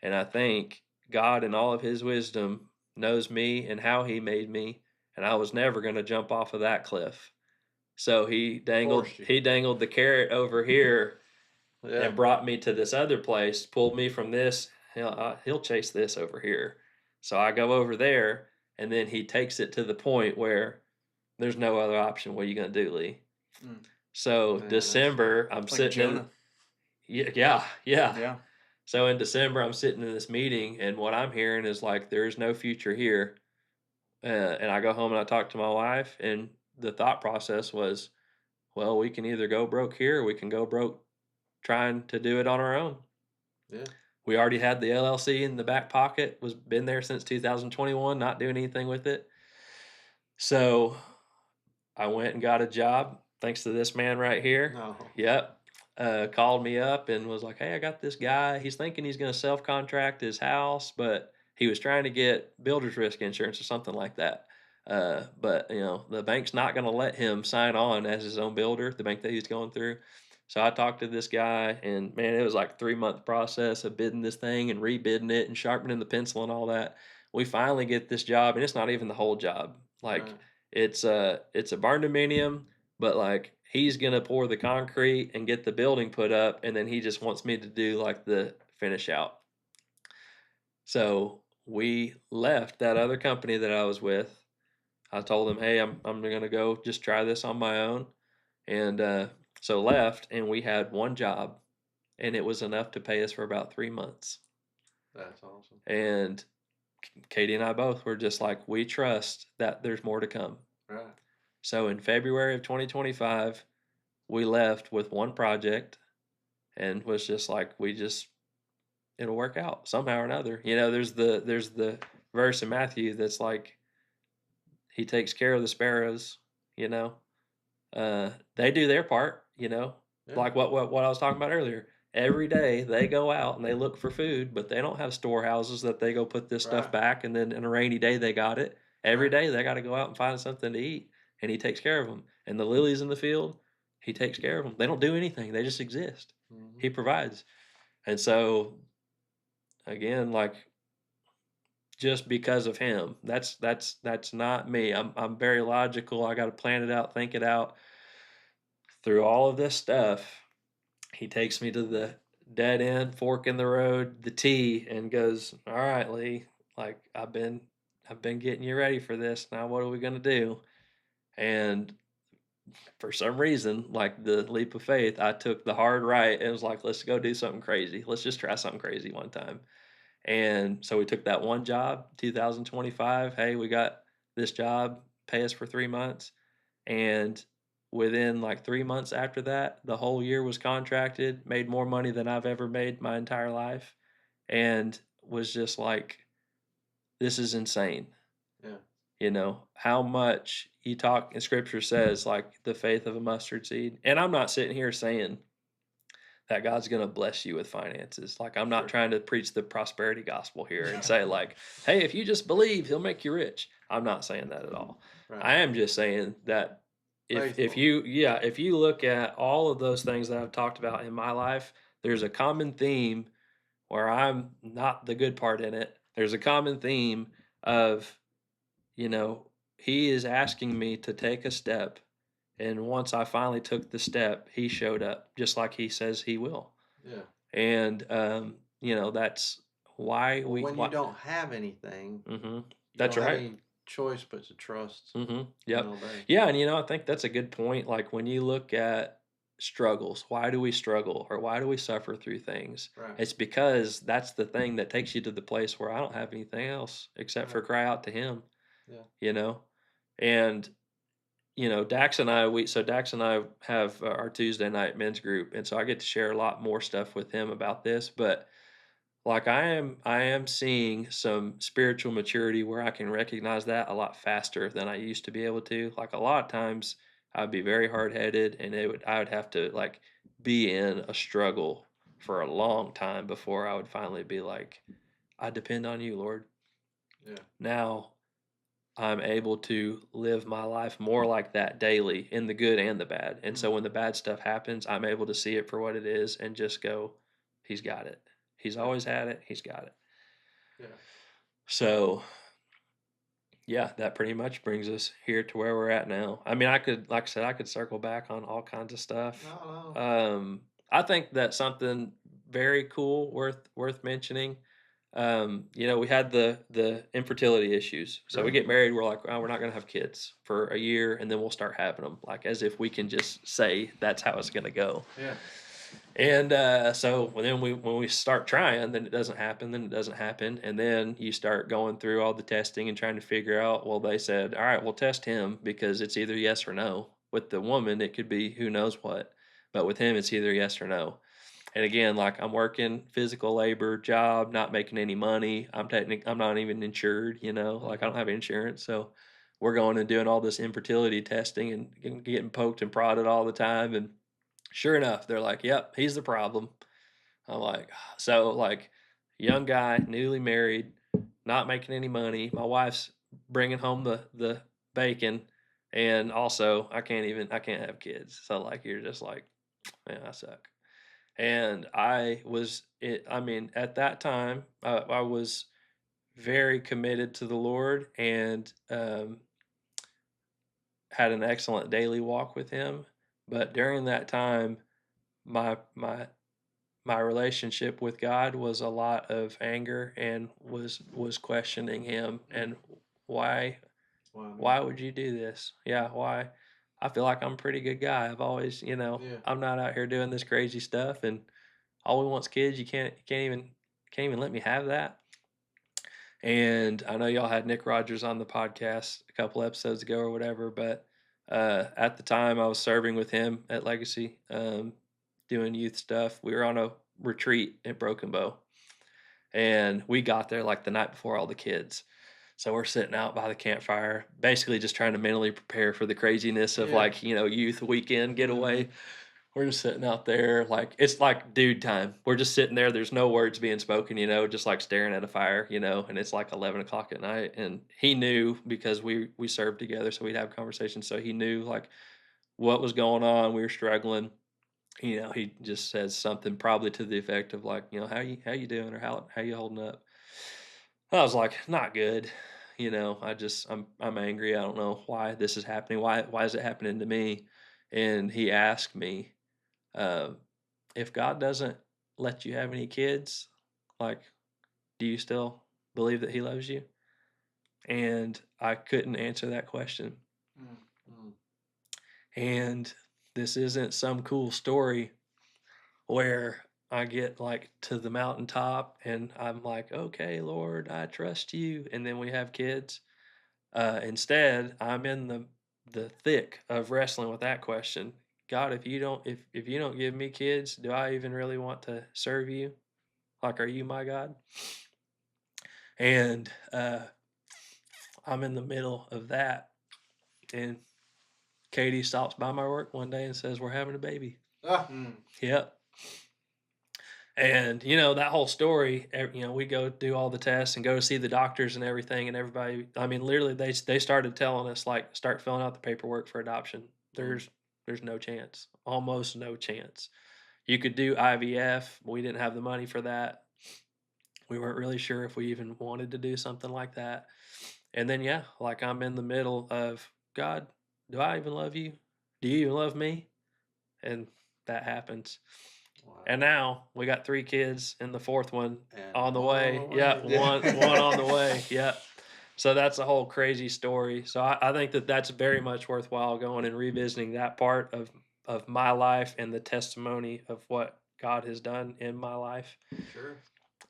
And I think God, in all of his wisdom, knows me and how he made me. And I was never going to jump off of that cliff. So Forced you. he dangled the carrot over here Yeah. and brought me to this other place, pulled me from this. He'll chase this over here. So I go over there, and then he takes it to the point where there's no other option. What are you going to do, Lee? Mm. So Man, that's December, I'm Like sitting in. Jonah. Yeah. Yeah. So in December, I'm sitting in this meeting, and what I'm hearing is like, there is no future here. And I go home and I talk to my wife, and the thought process was, well, we can either go broke here or we can go broke trying to do it on our own. Yeah. We already had the LLC in the back pocket, was been there since 2021, not doing anything with it. So I went and got a job thanks to this man right here. No. Yep. Called me up and was like, hey, I got this guy. He's thinking he's going to self contract his house, but he was trying to get builder's risk insurance or something like that. But the bank's not going to let him sign on as his own builder, the bank that he's going through. So I talked to this guy, and man, it was like 3 month process of bidding this thing and rebidding it and sharpening the pencil and all that. We finally get this job, and it's not even the whole job. Like Right. it's a barn dominium, but like he's gonna pour the concrete and get the building put up, and then he just wants me to do like the finish out. So we left that other company that I was with. I told him, hey, I'm gonna go just try this on my own, and so left, and we had one job, and it was enough to pay us for about 3 months. That's awesome. And Katie and I both were just like, we trust that there's more to come. Right. So in February of 2025, we left with one project and was just like, it'll work out somehow or another. There's the verse in Matthew that's like, he takes care of the sparrows, you know. They do their part, Yeah. like what I was talking about earlier. Every day they go out and they look for food, but they don't have storehouses that they go put this stuff Right. back, and then in a rainy day they got it. Every Right. day they got to go out and find something to eat, and he takes care of them. And the lilies in the field, he takes care of them. They don't do anything; they just exist. Mhm. He provides. And so, again, like just because of him, that's not me. I'm very logical. I got to plan it out, think it out. Through all of this stuff, he takes me to the dead end, fork in the road, the T, and goes, "All right, Lee, like I've been getting you ready for this. Now what are we gonna do?" And for some reason, like the leap of faith, I took the hard right and was like, "Let's go do something crazy. Let's just try something crazy one time." And so we took that one job, 2025. Hey, we got this job, pay us for 3 months. And within like 3 months after that, the whole year was contracted, made more money than I've ever made my entire life, and was just like, this is insane. Yeah. How much you talk in scripture says like the faith of a mustard seed. And I'm not sitting here saying that God's going to bless you with finances. Like, I'm not Sure. trying to preach the prosperity gospel here and say like, hey, if you just believe, he'll make you rich. I'm not saying that at all. Right. I am just saying that if Faithful. if you look at all of those things that I've talked about in my life, there's a common theme where I'm not the good part in it. There's a common theme of, you know, he is asking me to take a step, and once I finally took the step, he showed up just like he says he will. Yeah. And that's why Well, we when you don't have anything, Mm-hmm. you That's don't have right. any choice but to trust Mm-hmm. and Yep. obey. Yeah, and I think that's a good point. Like when you look at struggles, why do we struggle or why do we suffer through things? Right. It's because that's the thing that takes you to the place where I don't have anything else except for Right. cry out to him, Yeah. you know? And Dax and I have our Tuesday night men's group, and so I get to share a lot more stuff with him about this, but like I am seeing some spiritual maturity where I can recognize that a lot faster than I used to be able to. Like a lot of times I'd be very hard-headed and I would have to like be in a struggle for a long time before I would finally be like, I depend on you, Lord. Yeah. Now I'm able to live my life more like that daily in the good and the bad. And so when the bad stuff happens, I'm able to see it for what it is and just go, he's got it. He's Yeah. always had it. He's got it. Yeah. So, yeah, that pretty much brings us here to where we're at now. I mean, like I said, I could circle back on all kinds of stuff. No, no. I think that something very cool, worth mentioning. We had the infertility issues. So we Right. get married. We're like, oh, we're not gonna have kids for a year, and then we'll start having them, like as if we can just say that's how it's gonna go. Yeah. And so when we start trying, then it doesn't happen, and then you start going through all the testing and trying to figure out. Well, they said, all right, we'll test him because it's either yes or no. With the woman, it could be who knows what, but with him, it's either yes or no. And again, like I'm working physical labor job, not making any money. I'm not even insured, like I don't have insurance, so we're going and doing all this infertility testing and getting poked and prodded all the time, and sure enough, they're like, "Yep, he's the problem." I'm like, so like, young guy, newly married, not making any money. My wife's bringing home the bacon, and also I can't have kids. So like, you're just like, man, I suck. And I mean, at that time, I was very committed to the Lord and had an excellent daily walk with Him. But during that time, my my my relationship with God was a lot of anger and was questioning him and why Well, I mean, why would you do this? Yeah, why? I feel like I'm a pretty good guy. I've always, yeah. I'm not out here doing this crazy stuff and all we want's kids. Can't even let me have that. And I know y'all had Nick Rogers on the podcast a couple episodes ago or whatever, but at the time I was serving with him at Legacy, doing youth stuff. We were on a retreat at Broken Bow, and we got there like the night before all the kids. So we're sitting out by the campfire, basically just trying to mentally prepare for the craziness of Yeah. like, youth weekend getaway. We're just sitting out there, like it's like dude time. We're just sitting there. There's no words being spoken, just like staring at a fire, and it's like 11 o'clock at night. And he knew because we served together, so we'd have conversations. So he knew like what was going on. We were struggling. He just says something probably to the effect of like, how you doing or how you holding up. I was like, not good. I'm angry. I don't know why this is happening. Why is it happening to me? And he asked me, uh, if God doesn't let you have any kids, like, do you still believe that He loves you? And I couldn't answer that question. Mm. And this isn't some cool story where I get like to the mountaintop and I'm like, okay, Lord, I trust you. And then we have kids. Instead, I'm in the thick of wrestling with that question. God, if you don't give me kids, do I even really want to serve you? Like, are you my God? And I'm in the middle of that. And Katie stops by my work one day and says, we're having a baby. Ah. Yep. And that whole story, we go do all the tests and go to see the doctors and everything, and everybody. I mean, literally, they started telling us like, start filling out the paperwork for adoption. There's no chance, almost no chance. You could do IVF, but we didn't have the money for that. We weren't really sure if we even wanted to do something like that. And then, yeah, like I'm in the middle of, God, do I even love you? Do you even love me? And that happens. Wow. And now we got 3 kids and the 4th one And on the one way. on the Yeah, way. one on the way. Yeah. So that's a whole crazy story. So I think that that's very much worthwhile going and revisiting that part of my life and the testimony of what God has done in my life. Sure.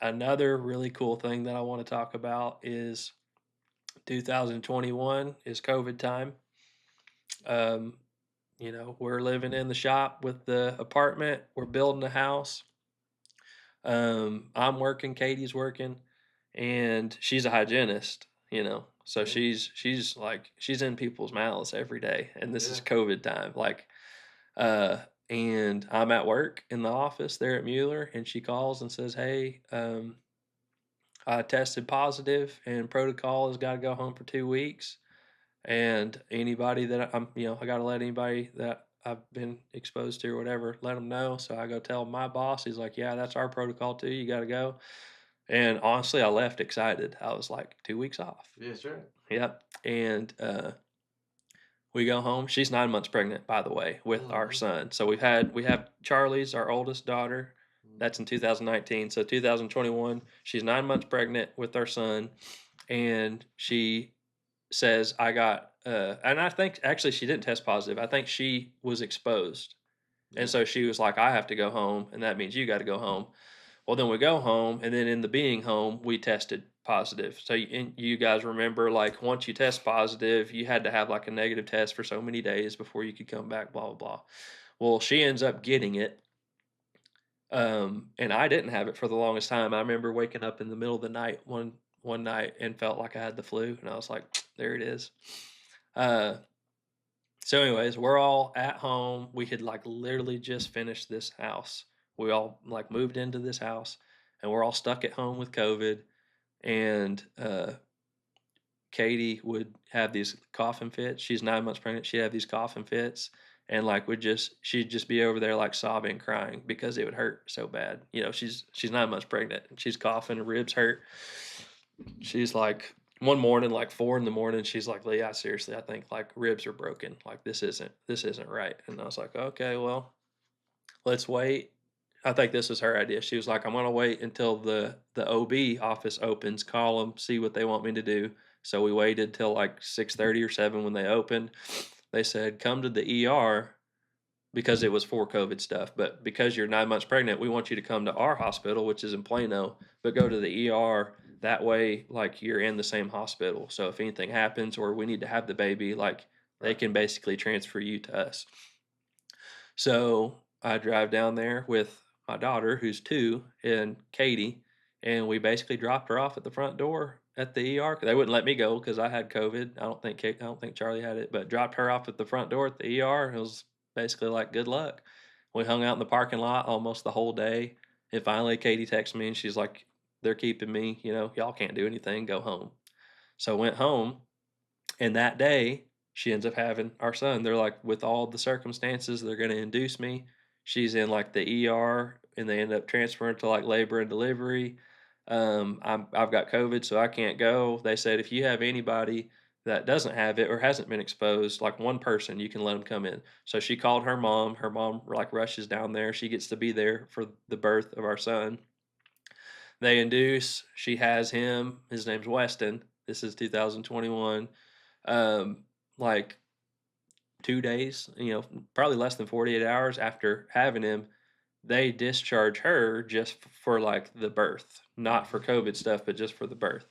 Another really cool thing that I want to talk about is 2021 is COVID time. Um, we're living in the shop with the apartment. We're building a house. I'm working, Katie's working, and she's a hygienist, So Yeah. she's in people's mouths every day, and this is Yeah. COVID time. Uh and I'm at work in the office there at Mueller, and she calls and says, "Hey, I tested positive and protocol has got to go home for 2 weeks. And anybody that I got to let anybody that I've been exposed to or whatever, let them know." So I go tell my boss. He's like, "Yeah, that's our protocol too. You got to go." And honestly, I left excited. I was like, 2 weeks off. Yes, right. Yep. And we go home. She's 9 months pregnant, by the way, with our Mhm. son. So we have Charlie's, our oldest daughter. That's in 2019. So 2021, she's 9 months pregnant with our son, and she says, "I got," and I think actually she didn't test positive. I think she was exposed, and Yeah. so she was like, "I have to go home, and that means you got to go home." Well, then we go home, and then in the being home, we tested positive. So you guys remember, like, once you test positive, you had to have like a negative test for so many days before you could come back. Blah blah blah. Well, she ends up getting it, and I didn't have it for the longest time. I remember waking up in the middle of the night one night and felt like I had the flu, and I was like, "There it is." Uh, so, anyways, we're all at home. We had like literally just finished this house. We all like moved into this house, and we're all stuck at home with COVID. And Katie would have these coughing fits. She's 9 months pregnant. She'd have these coughing fits, and like she'd just be over there like sobbing, crying because it would hurt so bad. She's 9 months pregnant and she's coughing, her ribs hurt. She's like, one morning, like 4 in the morning, she's like, "Lee, seriously, I think like ribs are broken. Like this isn't right." And I was like, "Okay, well, let's wait." I think this was her idea. She was like, "I'm gonna wait until the OB office opens, call them, see what they want me to do." So we waited till like 6:30 or 7 when they opened. They said, "Come to the ER," because it was for COVID stuff. But because you're 9 months pregnant, we want you to come to our hospital, which is in Plano, but go to the ER. That way, like, you're in the same hospital. So if anything happens or we need to have the baby, like, they Right. can basically transfer you to us. So I drive down there with my daughter, who's 2, and Katie, and we basically dropped her off at the front door at the ER. They wouldn't let me go because I had COVID. I don't think Charlie had it, but dropped her off at the front door at the ER. It was basically like, good luck. We hung out in the parking lot almost the whole day. And finally, Katie texted me and she's like, "They're keeping me. Y'all can't do anything. Go home." So I went home, and that day, she ends up having our son. They're like, with all the circumstances, they're going to induce me. She's in like the ER, and they end up transferring to like labor and delivery. I've got COVID, so I can't go. They said if you have anybody that doesn't have it or hasn't been exposed, like one person, you can let them come in. So she called her mom. Her mom like rushes down there. She gets to be there for the birth of our son. They induce. She has him. His name's Weston. This is 2021. um, like 2 days, probably less than 48 hours after having him, they discharge her just for like the birth, not for COVID stuff, but just for the birth.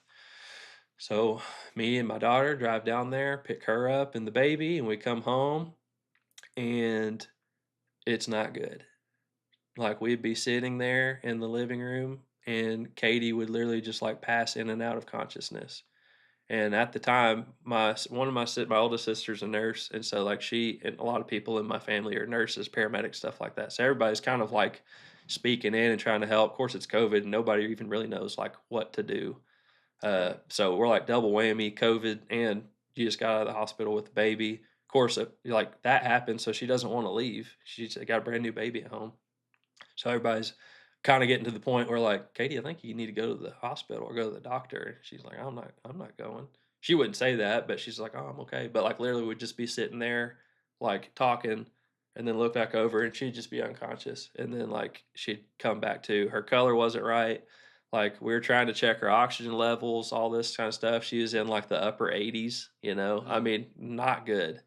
So me and my daughter drive down there, pick her up and the baby, and we come home, and it's not good. Like, we'd be sitting there in the living room, and Katie would literally just like pass in and out of consciousness. And at the time, my oldest sister's a nurse, and so like she and a lot of people in my family are nurses, paramedics, stuff like that. So everybody's kind of like speaking in and trying to help. Of course, it's COVID, and nobody even really knows like what to do. Right. So we're like double whammy, COVID, and you just got out of the hospital with the baby. Of course, like that happened, so she doesn't want to leave. She's got a brand new baby at home. So everybody's kind of getting to the point where like, "Katie, I think you need to go to the hospital or go to the doctor." And she's like, I'm not going." she wouldn't say that, but she's like, "Oh, I'm okay." But like literally would just be sitting there like talking and then look back over and she'd just be unconscious. And then like she'd come back to her color wasn't right. Like we were trying to check her oxygen levels, all this kind of stuff. She was in like the upper 80s, you know. I Mm. mean, not good.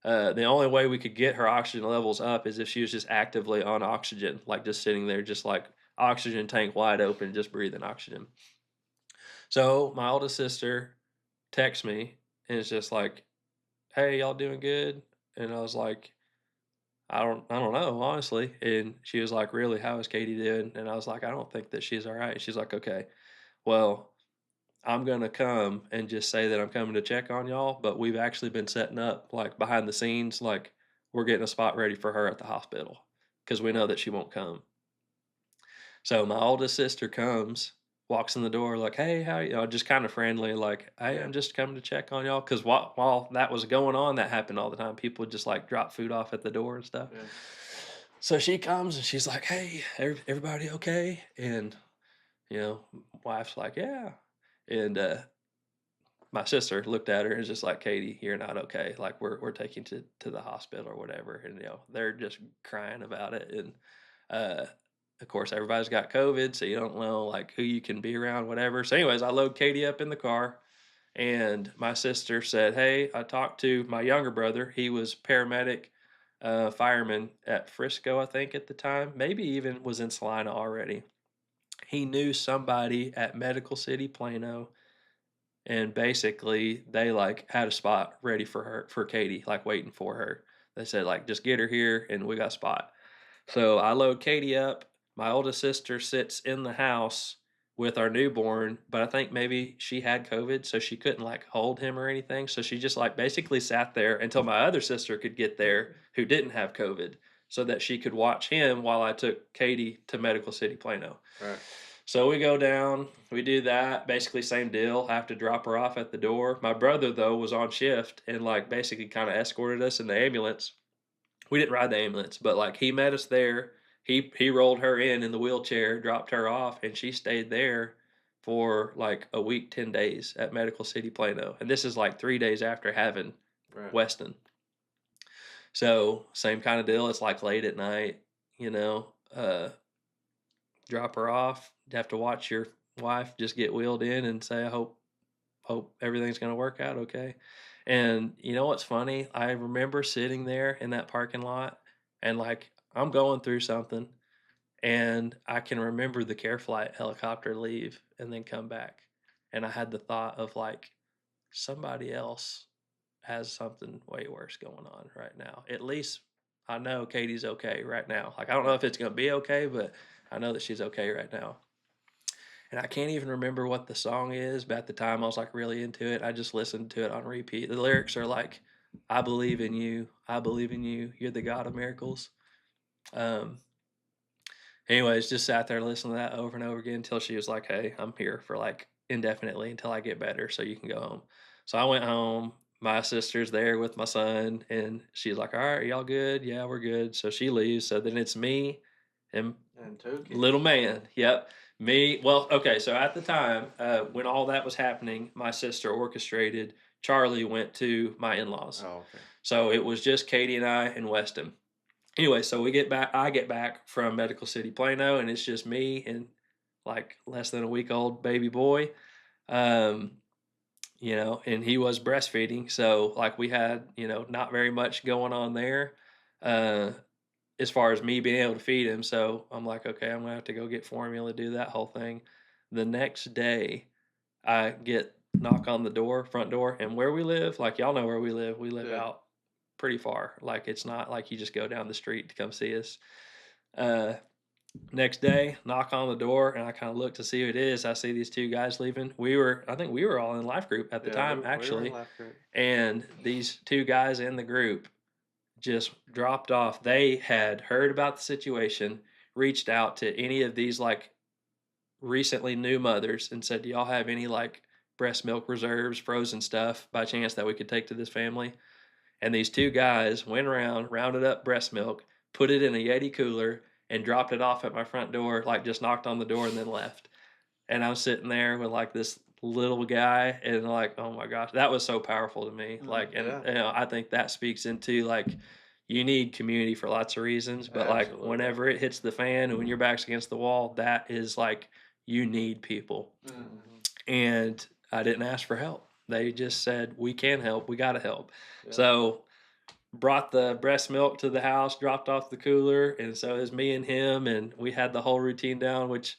The only way we could get her oxygen levels up is if she was just actively on oxygen, like just sitting there, just like oxygen tank wide open, just breathing oxygen. So my oldest sister texts me and it's just like, "Hey, y'all doing good?" And I was like, I don't know, honestly." And she was like, "Really? How is Katie doing?" And I was like, "I don't think that she's all right." She's like, "Okay, well, I'm gonna come and just say that I'm coming to check on y'all, but we've actually been setting up like behind the scenes, like we're getting a spot ready for her at the hospital because we know that she won't come." So my oldest sister comes, walks in the door like, "Hey, how you know, just kind of friendly, like, hey, Yeah. I'm just coming to check on y'all." Because while that was going on, that happened all the time. People would just like drop food off at the door and stuff. Yeah. So she comes and she's like, "Hey, everybody okay?" And wife's like, "Yeah." And my sister looked at her and was just like, "Katie, you're not okay. Like we're taking to the hospital or whatever." And they're just crying about it. And uh of course everybody's got COVID, so you don't know like who you can be around, whatever. So, anyways, I load Katie up in the car and my sister said, "Hey, I talked to my younger brother. He was paramedic, fireman at Frisco, I think at the time, maybe even was in Salina already. He knew somebody at Medical City Plano and basically they like had a spot ready for her for Katie, like waiting for her. They said like just get her here and we got a spot." So I load Katie up. My oldest sister sits in the house with our newborn, but I think maybe she had COVID, so she couldn't like hold him or anything. So she just like basically sat there until my other sister could get there who didn't have COVID so that she could watch him while I took Katie to Medical City Plano. Right. So we go down, we do that, basically same deal. I have to drop her off at the door. My brother though was on shift and like basically kind of escorted us in the ambulance. We didn't ride the ambulance, but like he met us there. He rolled her in the wheelchair, dropped her off, and she stayed there for like a week, 10 days at Medical City Plano. And this is like 3 days after having Right. Weston. So same kind of deal. It's like late at night, you know. Drop her off. You have to watch your wife just get wheeled in and say, "I hope everything's gonna work out okay." And you know what's funny? I remember sitting there in that parking lot and like I'm going through something and I can remember the care flight helicopter leave and then come back. And I had the thought of like somebody else has something way worse going on right now. At least I know Katie's okay right now. Like I don't know Right. if it's gonna be okay, but I know that she's okay right now. And I can't even remember what the song is, but at the time I was like really into it. I just listened to it on repeat. The lyrics are like, "I believe in you. I believe in you. You're the God of miracles." Um, Anyways, just sat there listening to that over and over again until she was like, "Hey, I'm here for like indefinitely until I get better, so you can go home." So I went home. My sister's there with my son, and she's like, "All right, y'all good? Yeah, we're good." So she leaves. So then it's me and And two kids. little man. Yep. Me. Well, okay. So at the time, when all that was happening, my sister orchestrated. Charlie went to my in laws. Oh, okay. So it was just Katie and I and Weston. Anyway, so we get back. I get back from Medical City Plano, and it's just me and like less than a week old baby boy. Um, and he was breastfeeding, so like we had not very much going on there. Uh, as far as me being able to feed him. So I'm like, okay, I'm gonna have to go get formula, do that whole thing. The next day, I get knock on the door, front door, and where we live, like y'all know where we live Yeah. out pretty far. Like it's not like you just go down the street to come see us. Uh, Next day, knock on the door, and I kind of look to see who it is. I see these two guys leaving. I think we were all in life group at the Yeah, time, we were in actually. life group. And these two guys in the group just dropped off. They had heard about the situation, reached out to any of these like recently new mothers and said, "Do y'all have any like breast milk reserves, frozen stuff by chance that we could take to this family?" And these two guys went around, rounded up breast milk, put it in a Yeti cooler, and dropped it off at my front door, like just knocked on the door and then left. And I'm sitting there with like this little guy, and like, oh my gosh, that was so powerful to me. Like, and Yeah. you know, I think that speaks into like you need community for lots of reasons, but like Absolutely. whenever it hits the fan and when your back's against the wall, that is like you need people. Mhm. And I didn't ask for help. They just said, we can help, we got to help. Yeah. So brought the breast milk to the house, dropped off the cooler, and so it was me and him, and we had the whole routine down, which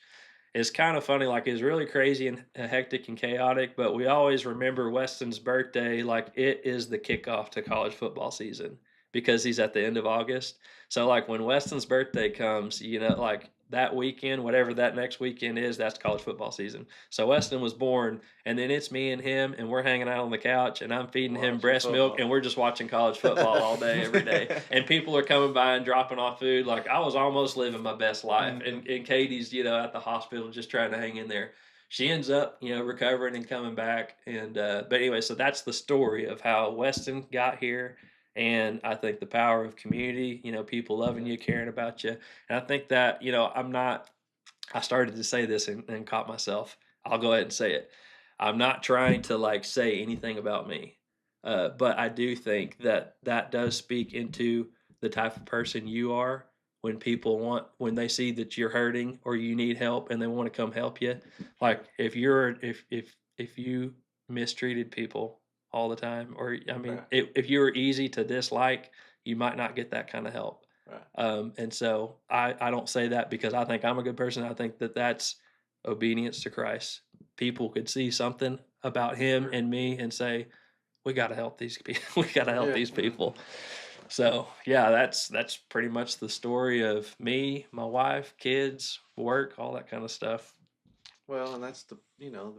is kind of funny. Like it's really crazy and hectic and chaotic, but we always remember Weston's birthday like it is the kickoff to college football season because he's at the end of August. So like when Weston's birthday comes, you know, like that weekend, whatever that next weekend is, that's college football season. So Weston was born, and then it's me and him, and we're hanging out on the couch, and I'm feeding him Watching breast milk, football. and we're just watching college football all day, every day. And people are coming by and dropping off food. Like I was almost living my best life, and Katie's, you know, at the hospital just trying to hang in there. She ends up, you know, recovering and coming back. And but anyway, so that's the story of how Weston got here. And I think the power of community, you know, people loving you, caring about you. And I think that, you know, I started to say this and caught myself. I'll go ahead and say it. I'm not trying to like say anything about me, but I do think that that does speak into the type of person you are when people when they see that you're hurting or you need help and they want to come help you. Like if you mistreated people all the time, or I mean, Right. if you were easy to dislike, you might not get that kind of help. Right. And so I don't say that because I think I'm a good person. I think that that's obedience to Christ. People could see something about him Sure. and me and say, we got to help these people. We got to help Yeah. these people. So yeah, that's pretty much the story of me, my wife, kids, work, all that kind of stuff. Well, and that's the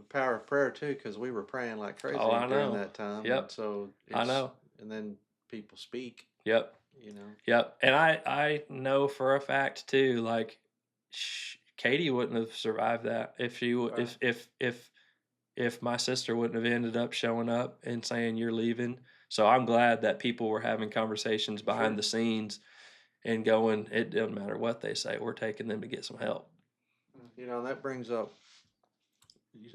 power of prayer too, because we were praying like crazy Oh, I during know. that time, and Yep. so I know. and then people speak, Yep. you know. Yep. And I know for a fact too, like Katie wouldn't have survived that if she Right. if my sister wouldn't have ended up showing up and saying you're leaving. So I'm glad that people were having conversations behind Sure. the scenes and going, it doesn't matter what they say, we're taking them to get some help. That brings up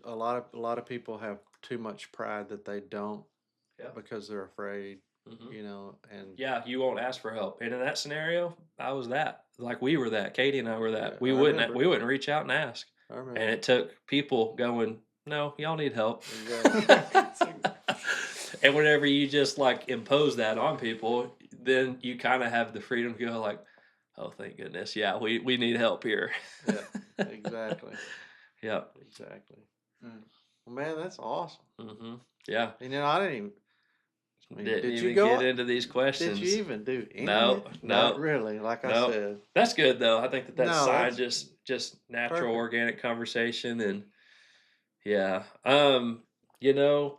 a lot of people have too much pride that they don't Yeah. because they're afraid, Hmm. and Yeah, you won't ask for help. And in that scenario, I was that. Like we were that. Katie and I were that. yeah, We I wouldn't remember. we wouldn't reach out and ask. I And remember. it took people going, no, y'all need help. Exactly. And whenever you just like impose that on people, then you kind of have the freedom to go like, oh, thank goodness. Yeah, we need help here. Yeah, exactly. Yeah. Exactly. Well, man, that's awesome. Hmm. Yeah. And I didn't even. I mean, Didn't did you even go? get into these Did questions. you even do any? No, Not no, really. Like I no. said. That's good though. I think that that's No, sign that's just natural perfect. organic conversation. And yeah. You know,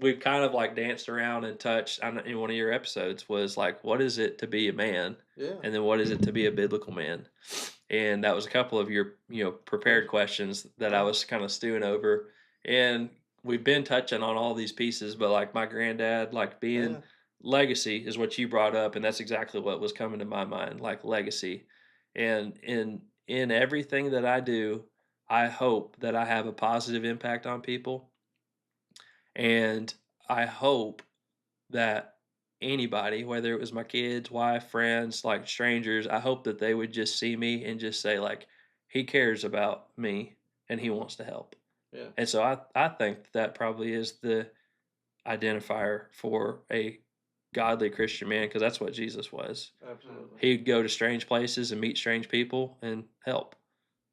we've kind of like danced around and touched on in one of your episodes was like, what is it to be a man? Yeah. And then what is it to be a biblical man? And that was a couple of your, prepared questions that I Right. was kind of stewing over. And we've been touching on all these pieces, but like my granddad, like being Yeah. legacy is what you brought up, and that's exactly what was coming to my mind, like legacy. And in everything that I do, I hope that I have a positive impact on people, and I hope that anybody, whether it was my kids, wife, friends, like strangers, I hope that they would just see me and just say like, he cares about me and he wants to help. Yeah. And so I think that probably is the identifier for a godly Christian man, because that's what Jesus was. Absolutely. He'd go to strange places and meet strange people and help.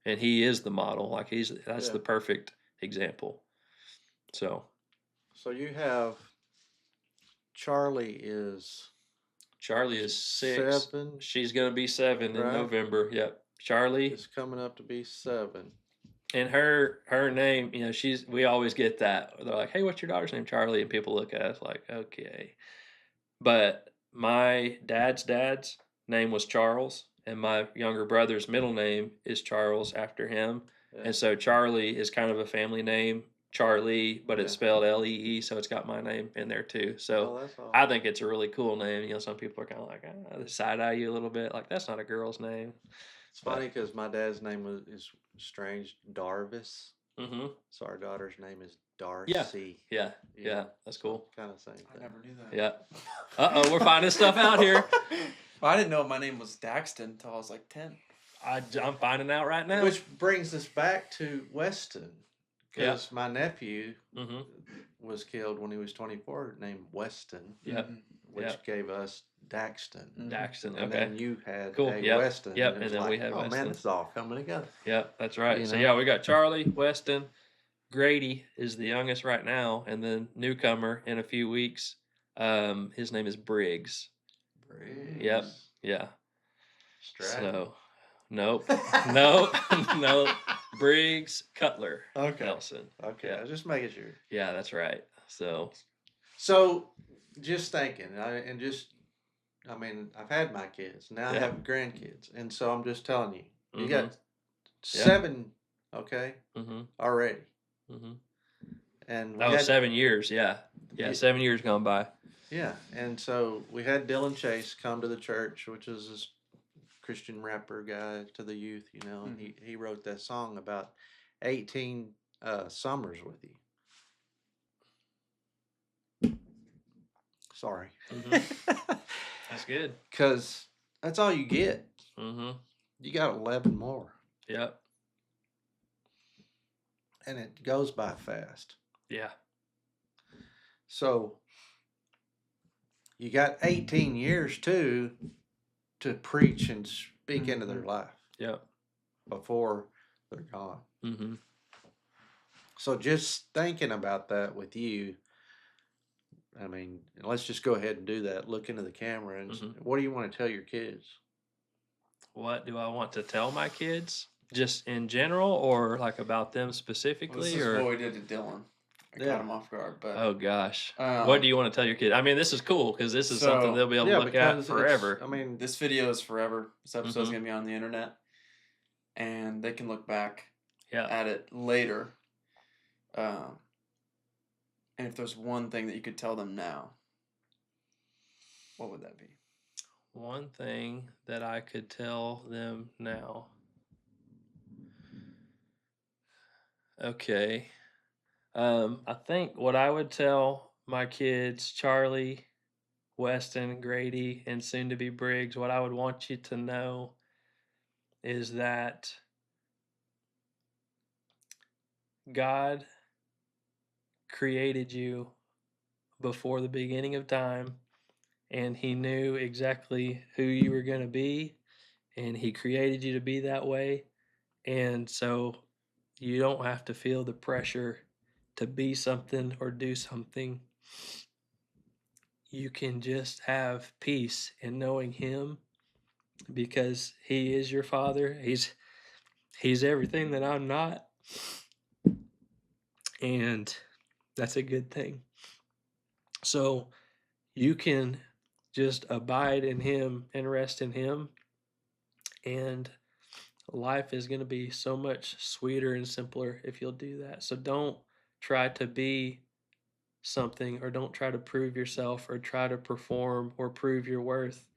And he is the model. Like that's Yeah. the perfect example. So So you have Charlie is Charlie is 6. 7, She's gonna be 7 in right? November. Yep. Charlie, Is coming up to be 7. and her name, we always get that. They're like, "Hey, what's your daughter's name?" Charlie, and people look at us like, "Okay." But my dad's name was Charles, and my younger brother's middle name is Charles after him. Yeah. And so Charlie is kind of a family name, Charlie, but it's Yeah. spelled Lee, so it's got my name in there too. So Oh, that's awesome. I think it's a really cool name. Some people are kind of like, they side eye you a little bit, like that's not a girl's name. It's funny because my dad's name is strange, Darvis. Mm-hmm. So our daughter's name is Darcy. Yeah. Yeah. That's cool. Kind of same I thing. never knew that. Yeah. We're finding stuff out here. Well, I didn't know my name was Daxton until I was like 10. I'm finding out right now. Which brings us back to Weston, Yeah. because my nephew Mm-hmm. was killed when he was 24, named Weston, Yep. which Yep. gave us Daxton. Daxton. And Okay. then you had Cool. a Yep. Weston. Yep, it and was then like, we had oh man, Weston. this is all coming together. Yeah, that's right. You So know? yeah, we got Charlie, Weston, Grady is the youngest right now, and then newcomer in a few weeks. His name is Briggs. Yep. Yeah. Stratton. So, nope, nope, nope. Briggs Cutler. Okay. Nelson. Okay, Yeah. I was just making sure. Yeah, that's right. So, just thinking, I mean, I've had my kids. Now I Yeah. have grandkids. And so I'm just telling you, you Mhm. got 7, okay, mm-hmm, already. mm-hmm. And we Oh, had, 7 years. Yeah. Yeah, 7 years gone by. yeah. And so we had Dylan Chase come to the church, which is this Christian rapper guy to the youth, you know, and he wrote that song about 18 summers with you. Sorry. That's good. Because that's all you get. Mm-hmm. You got 11 more. Yep. And it goes by fast. Yeah. So you got 18 years too to preach and speak into their life. Yep. Before they're gone. Mm-hmm. So just thinking about that with you, I mean, let's just go ahead and do that. Look into the camera and what do you want to tell your kids? What do I want to tell my kids? Just in general, or like about them specifically? Well, this is or what we did to Dylan. I caught him off guard, but oh gosh, what do you want to tell your kids? I mean, this is cool because this is something they'll be able to look at forever. I mean, this video is forever. This episode's gonna be on the internet, and they can look back at it later. And if there's one thing that you could tell them now, what would that be? One thing that I could tell them now. Okay. I think what I would tell my kids, Charlie, Weston, Grady, and soon to be Briggs, what I would want you to know is that God created you before the beginning of time, and He knew exactly who you were going to be, and He created you to be that way. And so you don't have to feel the pressure to be something or do something. You can just have peace in knowing Him because He is your Father. He's everything that I'm not. And that's a good thing. So you can just abide in Him and rest in Him. And life is going to be so much sweeter and simpler if you'll do that. So don't try to be something, or don't try to prove yourself, or try to perform or prove your worth,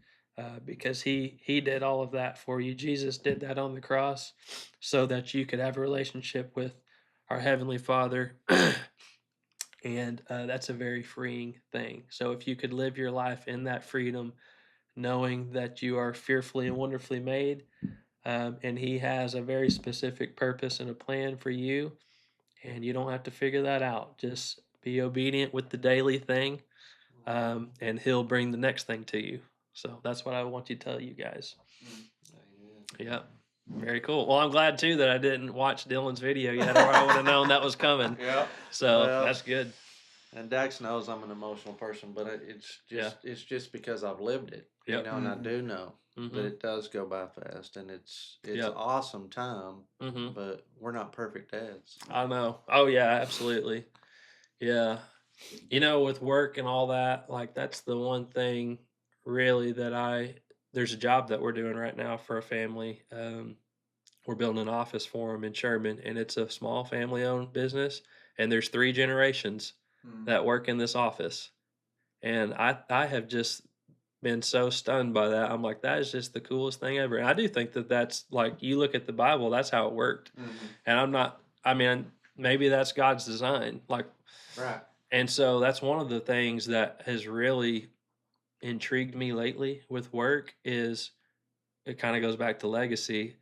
because he did all of that for you. Jesus did that on the cross so that you could have a relationship with our Heavenly Father. And that's a very freeing thing. So if you could live your life in that freedom, knowing that you are fearfully and wonderfully made, and He has a very specific purpose and a plan for you, and you don't have to figure that out. Just be obedient with the daily thing, and He'll bring the next thing to you. So that's what I want you to tell you guys. Yep. Very cool. Well, I'm glad too that I didn't watch Dylan's video yet, or I would have known that was coming. Yeah. So that's good. And Dax knows I'm an emotional person, but it's just because I've lived it, you know, and I do know that it does go by fast, and it's an awesome time, but we're not perfect dads. I know. Oh yeah, absolutely. Yeah. You know, with work and all that, like that's the one thing really that there's a job that we're doing right now for a family. We're building an office for them in Sherman, and it's a small family-owned business, and there's 3 generations that work in this office. And I have just been so stunned by that. I'm like, that is just the coolest thing ever. And I do think that that's like, you look at the Bible, that's how it worked. And I mean, maybe that's God's design. Like, right. And so that's one of the things that has really intrigued me lately with work is it kind of goes back to legacy.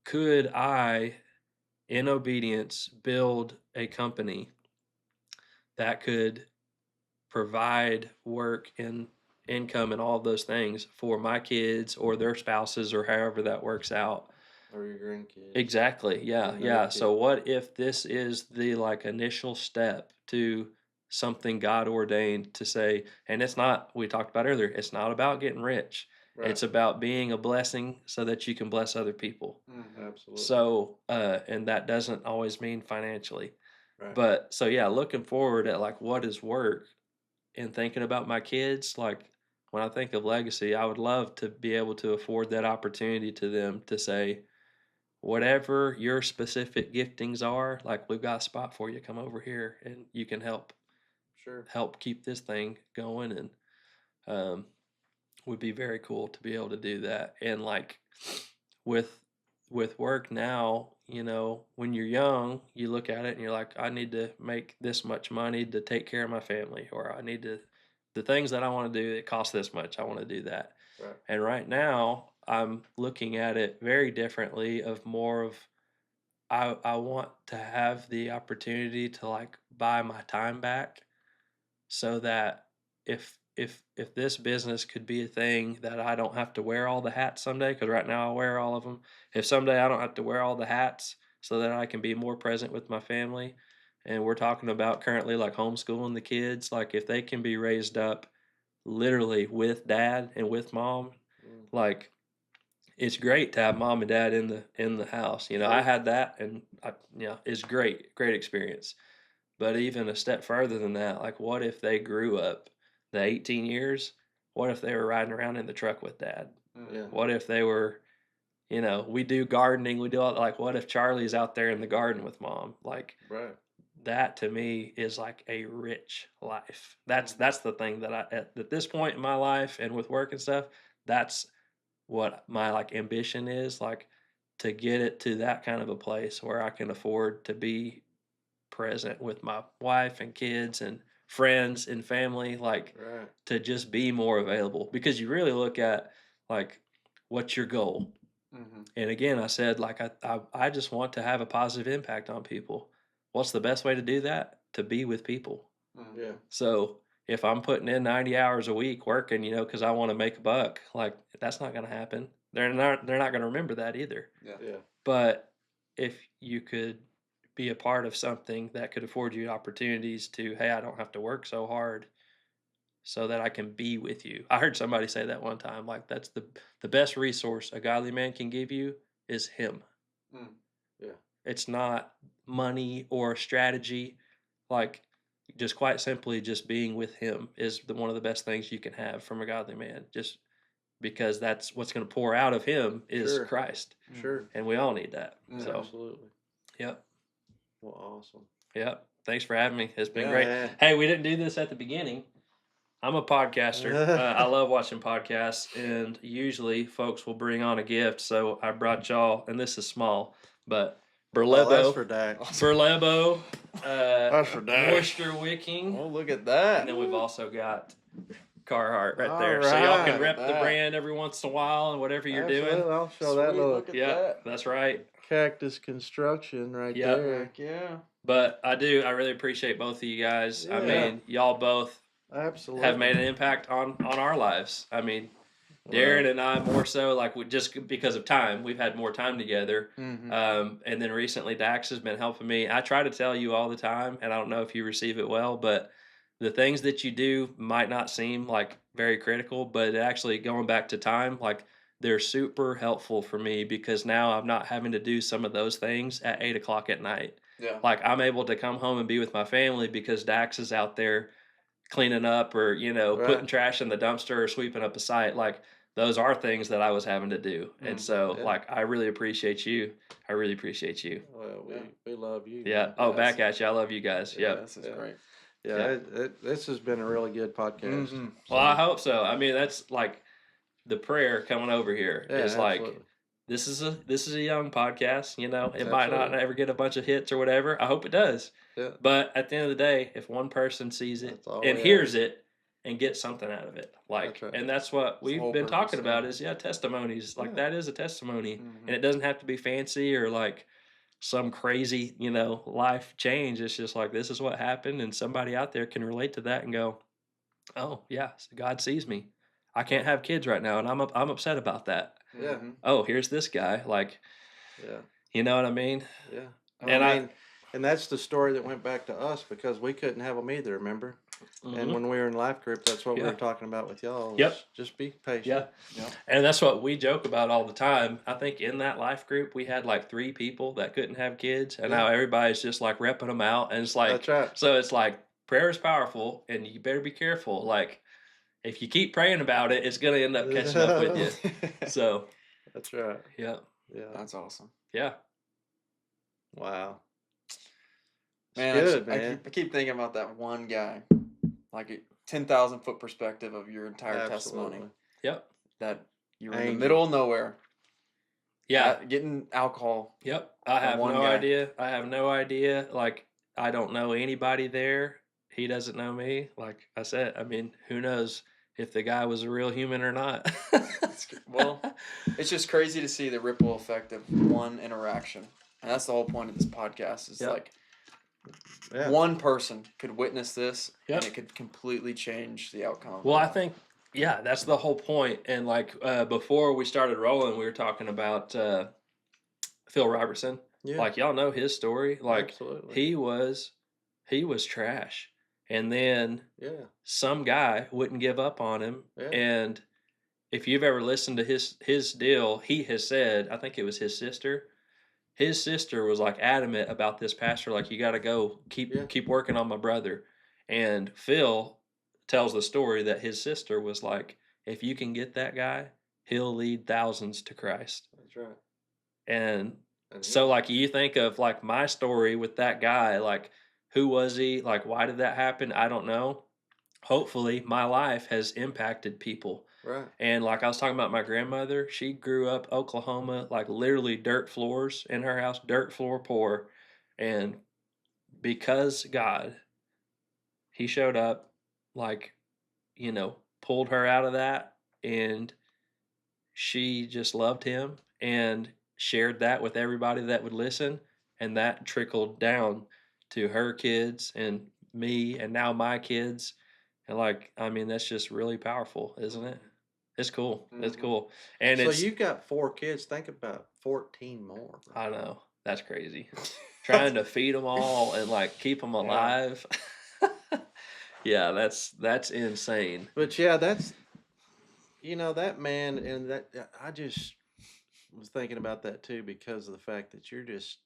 Could I, in obedience, build a company that could provide work and income and all those things for my kids or their spouses or however that works out? Or your grandkids. Exactly. Yeah. Yeah. So what if this is the like initial step to something God ordained to say, and it's not, we talked about earlier, it's not about getting rich. Right. It's about being a blessing so that you can bless other people. Absolutely. So, and that doesn't always mean financially. Right. But so, yeah, looking forward at like what is work and thinking about my kids, like when I think of legacy, I would love to be able to afford that opportunity to them to say, whatever your specific giftings are, like we've got a spot for you. Come over here and you can help keep this thing going. And would be very cool to be able to do that. And like with work now, you know, when you're young, you look at it and you're like, I need to make this much money to take care of my family, or I need to, the things that I want to do, it costs this much, I want to do that. Right. And right now I'm looking at it very differently of more of I want to have the opportunity to like buy my time back so that if this business could be a thing that I don't have to wear all the hats someday, because right now I wear all of them. If someday I don't have to wear all the hats so that I can be more present with my family, and we're talking about currently like homeschooling the kids, like if they can be raised up literally with dad and with mom, like it's great to have mom and dad in the house. You know, I had that, and it's great experience. But even a step further than that, like what if they grew up the 18 years? What if they were riding around in the truck with dad? Yeah. What if they were, you know, we do gardening, we do all, like what if Charlie's out there in the garden with mom? Like that to me is like a rich life. That's the thing that I at this point in my life and with work and stuff, that's what my like ambition is, like to get it to that kind of a place where I can afford to be present with my wife and kids and friends and family, like to just be more available, because you really look at like what's your goal. And again, I said like I just want to have a positive impact on people. What's the best way to do that? To be with people. Yeah. So if I'm putting in 90 hours a week working, you know, because I want to make a buck, like that's not going to happen. They're not going to remember that either. Yeah. But if you could be a part of something that could afford you opportunities to, hey, I don't have to work so hard so that I can be with you. I heard somebody say that one time, like that's the best resource a godly man can give you is him. Yeah. It's not money or strategy. Like just quite simply just being with him is one of the best things you can have from a godly man. Just because that's what's going to pour out of him is Christ. Sure. And we all need that. So. Absolutely. Yep. Well, awesome. Yep. Thanks for having me. It's been great. Yeah. Hey, we didn't do this at the beginning. I'm a podcaster. I love watching podcasts, and usually folks will bring on a gift. So I brought y'all, and this is small, but Burlebo. That's for Dak. Burlebo. That's for Dak. Moisture wicking. Oh, look at that. And then we've also got Carhartt right there. So y'all can rep the brand every once in a while and whatever you're doing. I'll show that little. Look at that. That's right. Cactus Construction right there. Heck yeah. But I really appreciate both of you guys. I mean, y'all both have made an impact on our lives. I mean, Darren and I more so, like just because of time, we've had more time together. And then recently Dax has been helping me. I try to tell you all the time, and I don't know if you receive it well, but the things that you do might not seem like very critical, but actually going back to time, like they're super helpful for me, because now I'm not having to do some of those things at 8:00 at night. Yeah. Like I'm able to come home and be with my family because Dax is out there cleaning up or, you know, putting trash in the dumpster or sweeping up a site. Like those are things that I was having to do. And so like, I really appreciate you. I really appreciate you. Well, we love you. Yeah. Oh, back at you. I love you guys. Yeah, Yep. This is great. Yeah. This has been a really good podcast. Well, I hope so. I mean, that's like the prayer coming over here is like, this is a young podcast. You know, it might not ever get a bunch of hits or whatever. I hope it does. Yeah. But at the end of the day, if one person sees it and hears it and gets something out of it, like, and that's what we've been talking about is testimonies. Like that is a testimony, and it doesn't have to be fancy or like some crazy, you know, life change. It's just like, this is what happened, and somebody out there can relate to that and go, oh yeah, God sees me. I can't have kids right now, and I'm upset about that. Yeah. Oh, here's this guy. Like, yeah, you know what I mean? Yeah. And and that's the story that went back to us because we couldn't have them either. Remember? And when we were in life group, that's what we were talking about with y'all. Just be patient. Yeah. And that's what we joke about all the time. I think in that life group, we had like 3 people that couldn't have kids, and now everybody's just like repping them out. And it's like, that's right. So it's like, prayer is powerful, and you better be careful. Like, if you keep praying about it, it's going to end up catching up with you. So that's right. Yeah. Yeah. That's awesome. Yeah. Wow. Man, good, man. I keep thinking about that one guy, like a 10,000 foot perspective of your entire testimony. Yep. That you were in the middle of nowhere. Yeah. Getting alcohol. Yep. I have no idea. I have no idea. Like, I don't know anybody there. He doesn't know me. Like I said, I mean, who knows if the guy was a real human or not. Well, it's just crazy to see the ripple effect of one interaction. And that's the whole point of this podcast is like one person could witness this and it could completely change the outcome. Well, I think, that's the whole point. And like before we started rolling, we were talking about Phil Robertson. Yeah. Like, y'all know his story. Like, he was trash. And then some guy wouldn't give up on him. Yeah. And if you've ever listened to his deal, he has said, I think it was his sister was like adamant about this pastor, like, you got to go keep working on my brother. And Phil tells the story that his sister was like, if you can get that guy, he'll lead thousands to Christ. That's right. And so like, you think of like my story with that guy, like, who was he? Like, why did that happen? I don't know. Hopefully my life has impacted people. Right. And like I was talking about my grandmother, she grew up Oklahoma, like literally dirt floors in her house, dirt floor poor. And because God, he showed up, like, you know, pulled her out of that, and she just loved him and shared that with everybody that would listen. And that trickled down to her kids and me and now my kids. And like, I mean, that's just really powerful, isn't it? It's cool. Mm-hmm. It's cool. And so you've got 4 kids. Think about 14 more. Bro. I know. That's crazy. Trying to feed them all and like keep them alive. Yeah, that's insane. But yeah, that's, you know, that man, and that I just was thinking about that too, because of the fact that you're just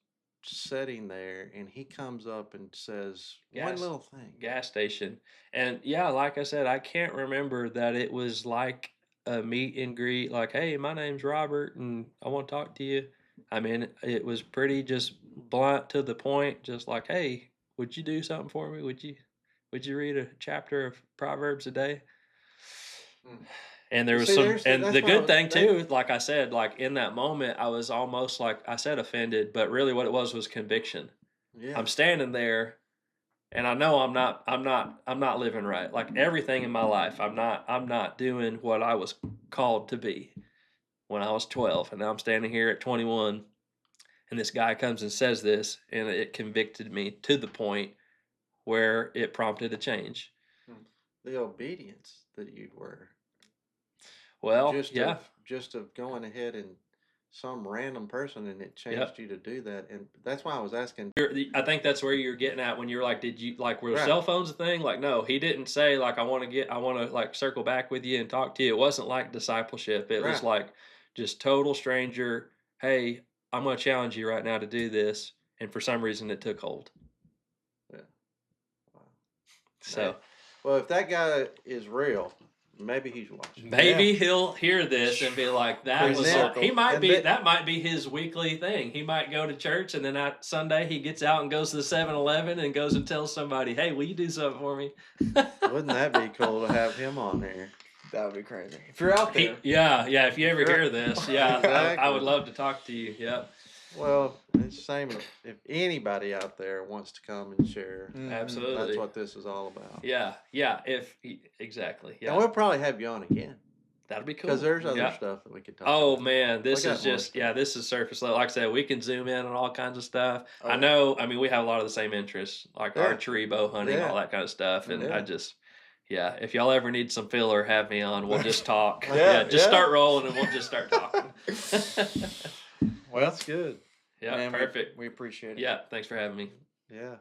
sitting there and he comes up and says one little thing. Gas station. And yeah, like I said, I can't remember that it was like a meet and greet, like, hey, my name's Robert and I want to talk to you. I mean, it was pretty just blunt to the point, just like, hey, would you do something for me? Would you read a chapter of Proverbs a day? And there was the good thing too, like I said, like in that moment, I was almost like, I said offended, but really what it was conviction. Yeah. I'm standing there and I know I'm not living right. Like everything in my life, I'm not doing what I was called to be when I was 12. And now I'm standing here at 21 and this guy comes and says this, and it convicted me to the point where it prompted a change. The obedience that you were. Well, just of going ahead and some random person, and it changed you to do that, and that's why I was asking. I think that's where you're getting at when you're like, did you like were cell phones a thing? Like, no, he didn't say like I want to like circle back with you and talk to you. It wasn't like discipleship. It was like just total stranger. Hey, I'm going to challenge you right now to do this, and for some reason it took hold. Yeah. Wow. So, well, if that guy is real. Maybe he's watching. Maybe he'll hear this and be like, "That was." That might be his weekly thing. He might go to church, and then that Sunday he gets out and goes to the 7-Eleven and goes and tells somebody, "Hey, will you do something for me?" Wouldn't that be cool to have him on there? That would be crazy. If you're out there. Yeah. If you ever hear this, exactly. I would love to talk to you. Yep. Well, it's the same if anybody out there wants to come and share. Absolutely. That's what this is all about. Yeah. Exactly. Yeah. And we'll probably have you on again. That'd be cool. Because there's other stuff that we could talk about. Oh, man. This is just, this is surface level. Like I said, we can zoom in on all kinds of stuff. Oh. I know, we have a lot of the same interests, like archery, bow hunting, all that kind of stuff. And I just, if y'all ever need some filler, have me on. We'll just talk. Start rolling and we'll just start talking. Well, that's good. Yeah, man, perfect. We appreciate it. Yeah, thanks for having me. Yeah.